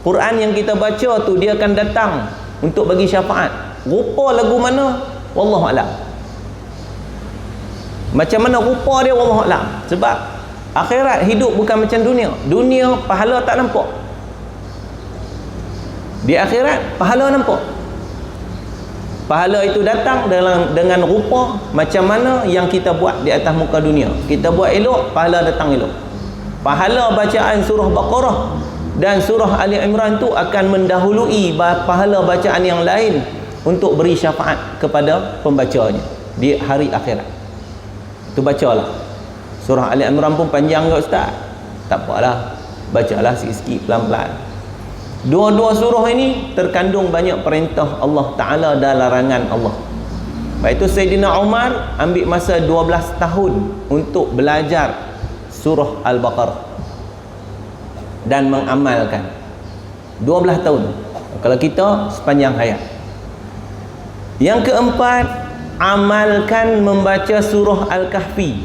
Quran yang kita baca tu dia akan datang untuk bagi syafaat. Rupa lagu mana? Wallahu a'lam. Macam mana rupa dia? Wallahu a'lam. Sebab akhirat hidup bukan macam dunia. Dunia pahala tak nampak. Di akhirat pahala nampak. Pahala itu datang dengan rupa macam mana yang kita buat di atas muka dunia. Kita buat elok, pahala datang elok. Pahala bacaan surah Baqarah dan surah Ali Imran tu akan mendahului pahala bacaan yang lain untuk beri syafaat kepada pembacanya di hari akhirat. Tu bacalah. Surah Ali Imran pun panjang ke ustaz? Tak apalah, bacalah sikit-sikit pelan-pelan. Dua-dua surah ini terkandung banyak perintah Allah Ta'ala dan larangan Allah. Baik itu Sayyidina Umar ambil masa 12 tahun untuk belajar surah Al-Baqarah dan mengamalkan. 12 tahun. Kalau kita sepanjang hayat. Yang keempat, amalkan membaca surah Al-Kahfi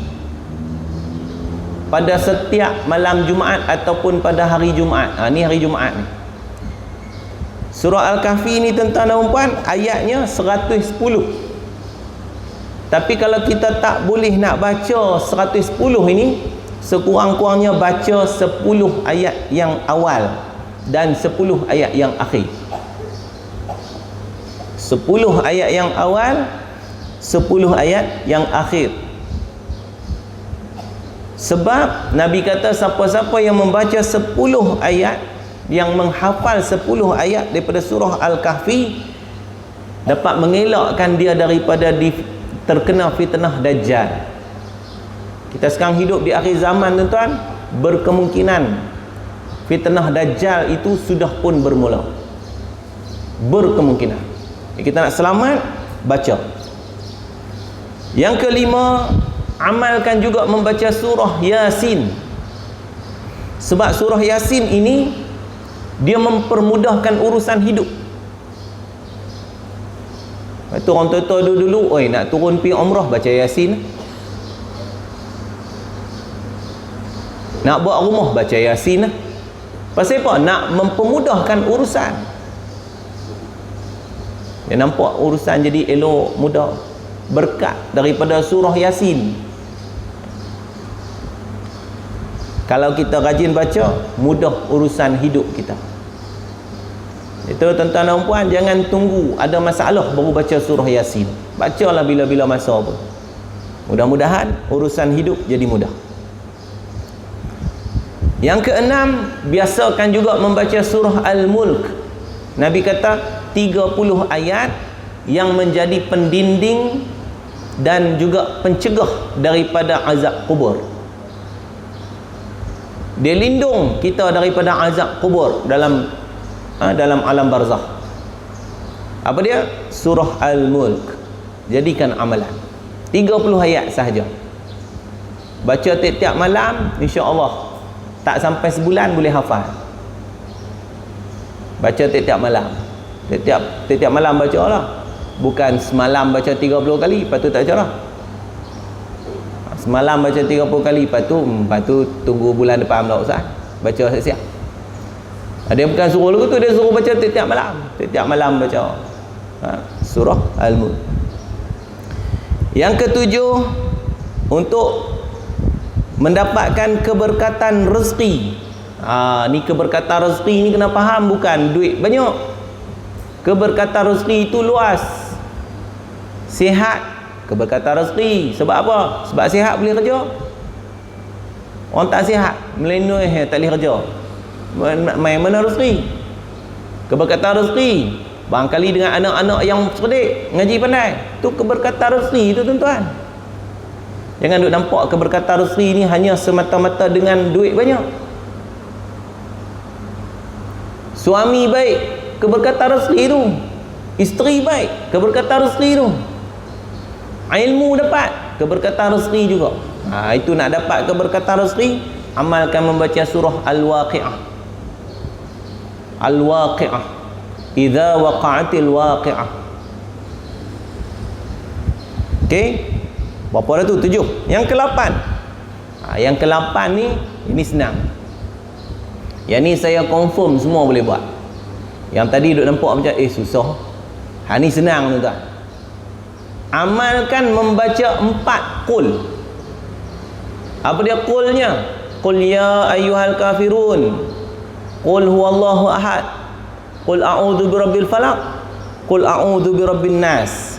pada setiap malam Jumaat ataupun pada hari Jumaat. Ni hari Jumaat ni. Surah Al-Kahfi ni tuan-tuan dan puan, ayatnya 110. Tapi kalau kita tak boleh nak baca 110 ini, sekurang-kurangnya baca 10 ayat yang awal dan 10 ayat yang akhir. 10 ayat yang awal, 10 ayat yang akhir. Sebab Nabi kata siapa-siapa yang membaca 10 ayat, yang menghafal 10 ayat daripada surah Al-Kahfi, dapat mengelakkan dia daripada terkena fitnah Dajjal. Kita sekarang hidup di akhir zaman tuan-tuan, berkemungkinan fitnah Dajjal itu sudah pun bermula. Berkemungkinan. Kita nak selamat, baca. Yang kelima, amalkan juga membaca surah Yasin. Sebab surah Yasin ini dia mempermudahkan urusan hidup. Itu orang tua-tua dulu, oi nak turun pergi umrah baca Yasin. Nak buat rumah baca Yasin. Pasal apa? Nak mempermudahkan urusan. Dia nampak urusan jadi elok, mudah. Berkat daripada surah Yasin. Kalau kita rajin baca, mudah urusan hidup kita. Itu tuan-tuan dan puan, jangan tunggu ada masalah baru baca surah Yasin. Bacalah bila-bila masa pun. Mudah-mudahan urusan hidup jadi mudah. Yang keenam, biasakan juga membaca surah Al-Mulk. Nabi kata 30 ayat yang menjadi pendinding dan juga pencegah daripada azab kubur. Dia lindung kita daripada azab kubur dalam alam barzakh. Apa dia? Surah Al-Mulk. Jadikan amalan 30 ayat sahaja. Baca tiap-tiap malam, insya-Allah tak sampai sebulan boleh hafal. Baca tiap-tiap malam. Tiap-tiap malam baca lah. Bukan semalam baca 30 kali, lepas tu tak baca lah. Semalam baca 30 kali, lepas tu tunggu bulan depan pula Ustaz. Baca siap-siap. Dia bukan suruh lagu tu, dia suruh baca tiap-tiap malam. Tiap-tiap malam baca surah Al-Mulk. Yang ketujuh, untuk mendapatkan keberkatan rezeki. Ni keberkatan rezeki ni kena faham, bukan duit banyak. Keberkatan rezeki itu luas. Sihat, keberkatan rezeki. Sebab apa? Sebab sihat boleh kerja. Orang tak sihat, melenui tak boleh kerja. Main mana rezeki? Keberkatan rezeki. Barangkali dengan anak-anak yang cerdik, ngaji pandai, tu keberkatan rezeki tu tuan-tuan. Jangan duk nampak keberkatan rezeki ni hanya semata-mata dengan duit banyak. Suami baik, keberkatan rezeki tu. Isteri baik, keberkatan rezeki tu. Ilmu dapat, keberkatan rezeki juga. Itu nak dapat keberkatan rezeki, amalkan membaca surah Al-Waqi'ah. Al-Waqi'ah. Idza waqa'atil waqi'ah. Okey? Berapa dah tu? 7. Yang ke-8. Yang ke-8 ni, ini senang. Yang ni saya confirm semua boleh buat. Yang tadi duk nampak macam susah. Ni senang tuan. Amalkan membaca 4 qul. Apa dia qulnya? Qul ya ayyuhal kafirun. Qul huwallahu ahad. Qul a'udzu birabbil falaq. Qul a'udzu birabbin nas.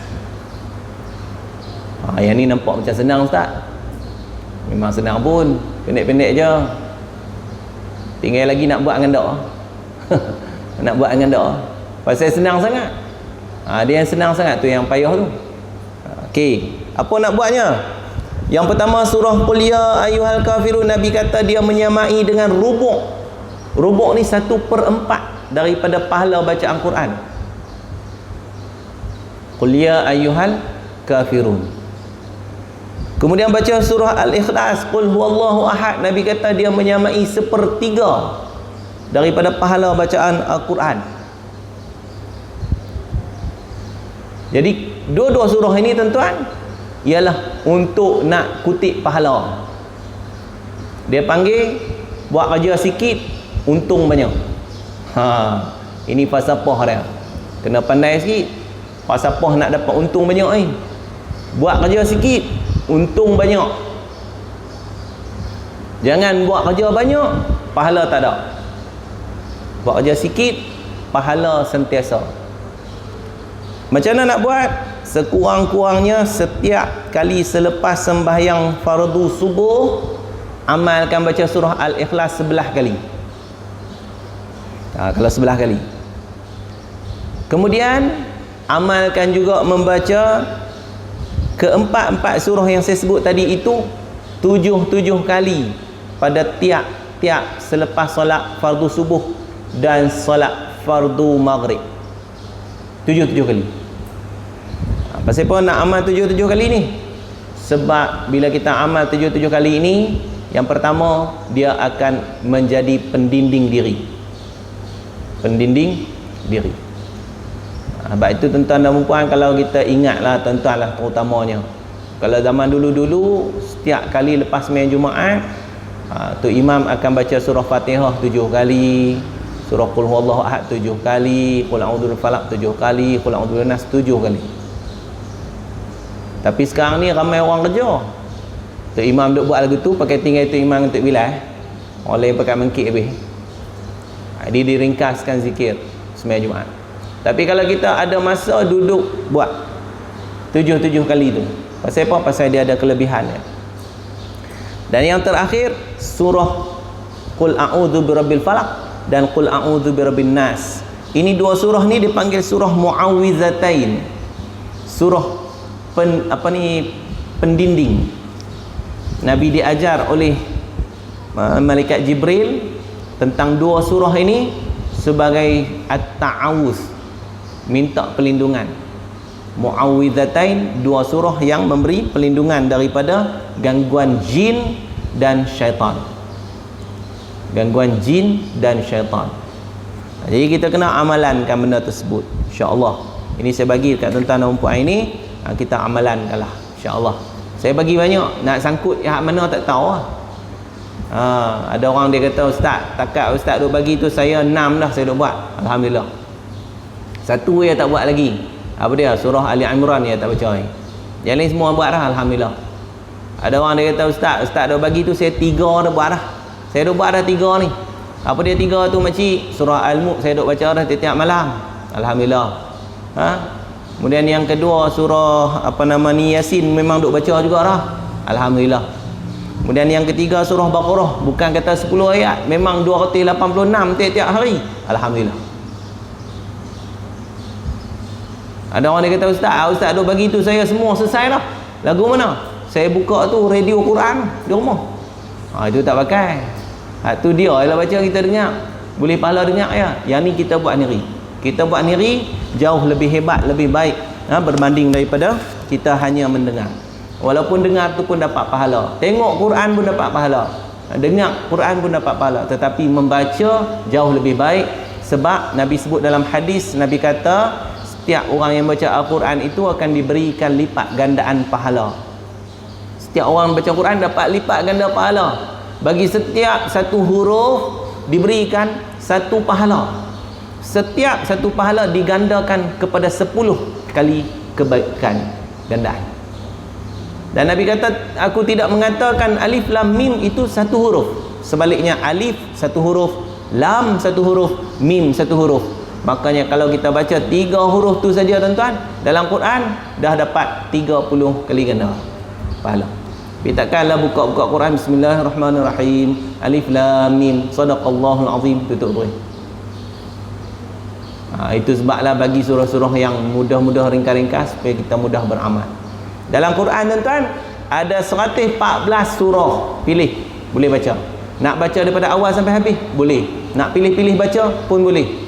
Yang ni nampak macam senang Ustaz. Memang senang pun, pendek-pendek je. Tinggal lagi nak buat dengan doa. Nak buat dengan doa. Pasal senang sangat. Dia yang senang sangat tu yang payah tu. Okey, apa nak buatnya? Yang pertama surah Qul ya ayyuhal kafirun, Nabi kata dia menyamai dengan rubuk. Rubuk ni 1/4 daripada pahala bacaan Quran. Qul ya ayyuhal kafirun. Kemudian baca surah Al-Ikhlas, Qul huwallahu ahad, Nabi kata dia menyamai 1/3 daripada pahala bacaan Al-Quran. Jadi dua-dua surah ini tuan-tuan ialah untuk nak kutip pahala. Dia panggil buat kerja sikit, untung banyak. Ini falsafah dia. Kena pandai sikit. Falsafah nak dapat untung banyak ni. Buat kerja sikit, untung banyak. Jangan buat kerja banyak, pahala tak ada. Buat kerja sikit, pahala sentiasa. Macam mana nak buat? Sekurang-kurangnya setiap kali selepas sembahyang fardu subuh, amalkan baca surah Al-Ikhlas 11 kali. Kalau 11 kali. Kemudian amalkan juga membaca keempat-empat surah yang saya sebut tadi itu 7 kali pada tiap-tiap selepas solat fardu subuh dan solat fardu maghrib. 7 kali. Pasal apa nak amal 7 kali ni? Sebab bila kita amal 7 kali ini, yang pertama dia akan menjadi pendinding diri. Pendinding diri. Sebab itu tuan-tuan dan puan, kalau kita ingatlah tuan-tuan lah terutamanya, kalau zaman dulu-dulu setiap kali lepas sembahyang Jumaat, tu imam akan baca surah Fatihah 7 kali, surah Qul huwallahu ahad 7 kali, Qul a'udzu birabbil falaq 7 kali, Qul a'udzu birabbin nas 7 kali. Tapi sekarang ni ramai orang kerja. Tu imam duk buat lagu tu, pakai tinggal tu imam untuk bilas. Orang lain pakai mengkik habis. Dia diringkaskan zikir sembahyang Jumaat. Tapi kalau kita ada masa duduk buat 7 kali tu, Pasal apa? Pasal dia ada kelebihan dia. Dan yang terakhir surah Qul a'udzu birabbil falaq dan Qul a'udzu birabbin nas. Ini dua surah ni dipanggil surah muawwizatain. Surah pendinding. Nabi diajar oleh malaikat Jibril tentang dua surah ini sebagai at-ta'awuz, minta perlindungan. Muawwizatain, dua surah yang memberi perlindungan daripada gangguan jin dan syaitan. Gangguan jin dan syaitan. Jadi kita kena amalkan benda tersebut, insya-Allah. Ini saya bagi kat tuan-tuan dan puan ini, kita amalankanlah, insya-Allah. Saya bagi banyak, nak sangkut yang mana tak tahu lah. Ada orang dia kata, ustaz, takat ustaz duk bagi tu saya 6 dah saya duk buat. Alhamdulillah. Satu dia tak buat lagi. Apa dia? Surah Ali Imran dia tak baca. Yang lain semua buat dah, alhamdulillah. Ada orang dia kata, ustaz duk bagi tu saya 3 dah buat dah. Saya duk buat dah 3 ni. Apa dia 3 tu makcik? Surah Al-Mulk saya duk baca dah tiap malam. Alhamdulillah. Kemudian yang kedua surah Yasin memang duk baca juga dah. Alhamdulillah. Kemudian yang ketiga surah Baqarah, bukan kata 10 ayat, memang 286 tiap-tiap hari. Alhamdulillah. Ada orang dia kata, ustaz duk bagi tu saya semua selesai dah. Lagu mana? Saya buka tu radio Quran di rumah. Itu tak pakai. Tu dia ialah baca kita dengar. Boleh pahala dengar ya. Yang ni kita buat sendiri. Kita buat sendiri jauh lebih hebat, lebih baik berbanding daripada kita hanya mendengar. Walaupun dengar tu pun dapat pahala. Tengok Quran pun dapat pahala. Dengar Quran pun dapat pahala. Tetapi membaca jauh lebih baik. Sebab Nabi sebut dalam hadis, Nabi kata setiap orang yang baca Al-Quran itu akan diberikan lipat gandaan pahala. Setiap orang baca Quran dapat lipat ganda pahala. Bagi setiap satu huruf diberikan satu pahala. Setiap satu pahala digandakan kepada 10 kali kebaikan gandaan. Dan Nabi kata, aku tidak mengatakan alif lam mim itu satu huruf. Sebaliknya, alif satu huruf, lam satu huruf, mim satu huruf. Makanya kalau kita baca 3 huruf tu saja tuan-tuan dalam Quran, dah dapat 30 kali ganda pahala. Tapi takkanlah buka-buka Quran bismillahirrahmanirrahim, alif lam mim, sadaqallahul azim, tutup boleh. Itu sebablah bagi surah-surah yang mudah-mudah, ringkas-ringkas supaya kita mudah beramal. Dalam Quran tuan-tuan ada 114 surah, pilih, boleh baca. Nak baca daripada awal sampai habis, boleh. Nak pilih-pilih baca pun boleh.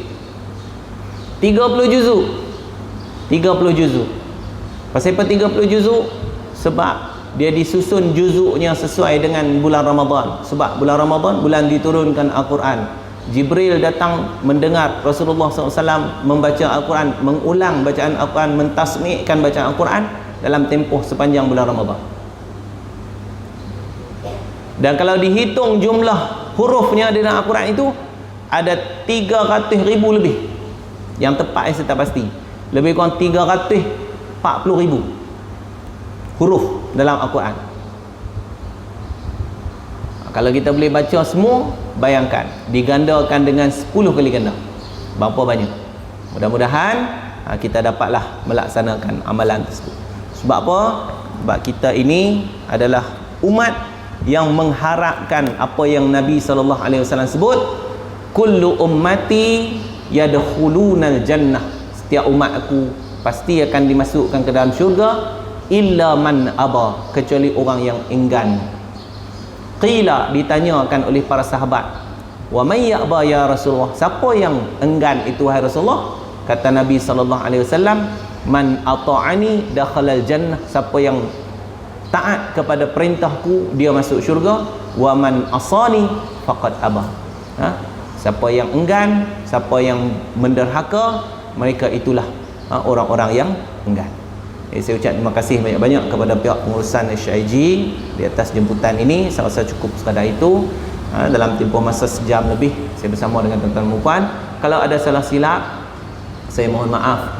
30 juzuk. 30 juzuk. Pasal apa 30 juzuk? Sebab dia disusun juzuknya sesuai dengan bulan Ramadan. Sebab bulan Ramadan bulan diturunkan Al-Quran. Jibril datang mendengar Rasulullah SAW membaca Al-Quran, mengulang bacaan Al-Quran, mentasmi'kan bacaan Al-Quran dalam tempoh sepanjang bulan Ramadan. Dan kalau dihitung jumlah hurufnya dalam Al-Quran itu ada 300,000 lebih. Yang tepat saya tak pasti. Lebih kurang 340,000 huruf dalam Al-Quran. Kalau kita boleh baca semua, bayangkan digandakan dengan 10 kali ganda. Berapa banyak? Mudah-mudahan kita dapatlah melaksanakan amalan tersebut. Sebab apa? Sebab kita ini adalah umat yang mengharapkan apa yang Nabi SAW sebut, kullu ummati yadkhulunal jannah. Setiap umat aku pasti akan dimasukkan ke dalam syurga, illa man aba, kecuali orang yang enggan. Qila, ditanyakan oleh para sahabat, wa may ya'ba ya Rasulullah, siapa yang enggan itu wahai Rasulullah? Kata Nabi SAW, man ata'ani dakhalal jannah, siapa yang taat kepada perintahku dia masuk syurga, wa man asani faqad aba. Siapa yang enggan, siapa yang menderhaka, mereka itulah orang-orang yang enggan. Saya ucap terima kasih banyak-banyak kepada pihak pengurusan SYG di atas jemputan ini. Saya rasa cukup sekadar itu. Dalam tempoh masa sejam lebih saya bersama dengan tuan-tuan dan puan. Kalau ada salah silap, saya mohon maaf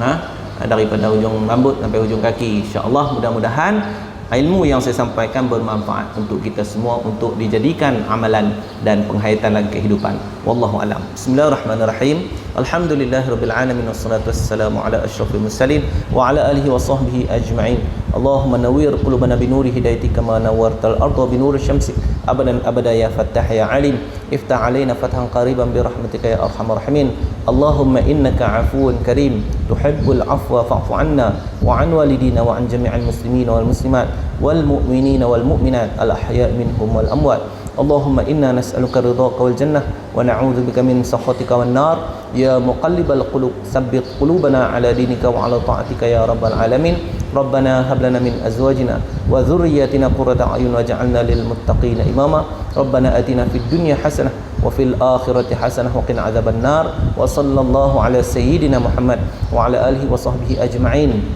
daripada hujung rambut sampai hujung kaki. InsyaAllah mudah-mudahan ilmu yang saya sampaikan bermanfaat untuk kita semua, untuk dijadikan amalan dan penghayatan dalam kehidupan. Wallahu a'lam. Bismillahirrahmanirrahim. Alhamdulillahirabbil alamin wassalatu wassalamu ala asyrafil mursalin wa ala alihi wa sahbihi ajma'in. Allahumma nawwir qulubana bi nuri hidayatika kama nawwartal arda bi nuri syamsik abadan abada ya fattah ya alim. Iftah alaina fathan qariban bi rahmatika ya arhamar rahimin. Allahumma innaka afuwun karim tuhibbul afwa fa'fu anna wa an walidina wa an jami'al muslimin wal muslimat wal mu'minina wal mu'minat al ahya' minhum wal amwat. Allahumma inna nas'aluka ridhaka wal jannah wa na'udzubika min sakhatika wan nar. Ya muqallibal qulub tsabbit qulubana ala dinika wa ala ta'atika ya rabbal alamin. Rabbana hab lana min azwajina wa dhurriyyatina qurrata a'yun waj'alna lil muttaqina imama. Rabbana atina fid dunya hasanah wa fil akhirati hasanah wa qina adzaban nar. Wa sallallahu ala sayyidina Muhammad wa ala alihi wa sahbihi ajma'in.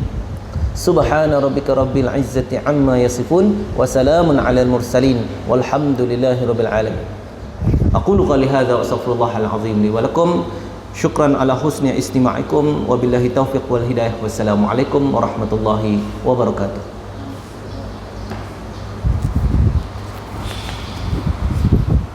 Subhana rabbika rabbil izzati amma yasifun wa salamun alal mursalin walhamdulillahi rabbil alamin. Aqulu qali hadza wa astaghfirullahal azim li wa lakum. Syukran ala husni istima'ikum wa billahi taufiq wal hidayah. Wassalamu alaikum warahmatullahi wabarakatuh.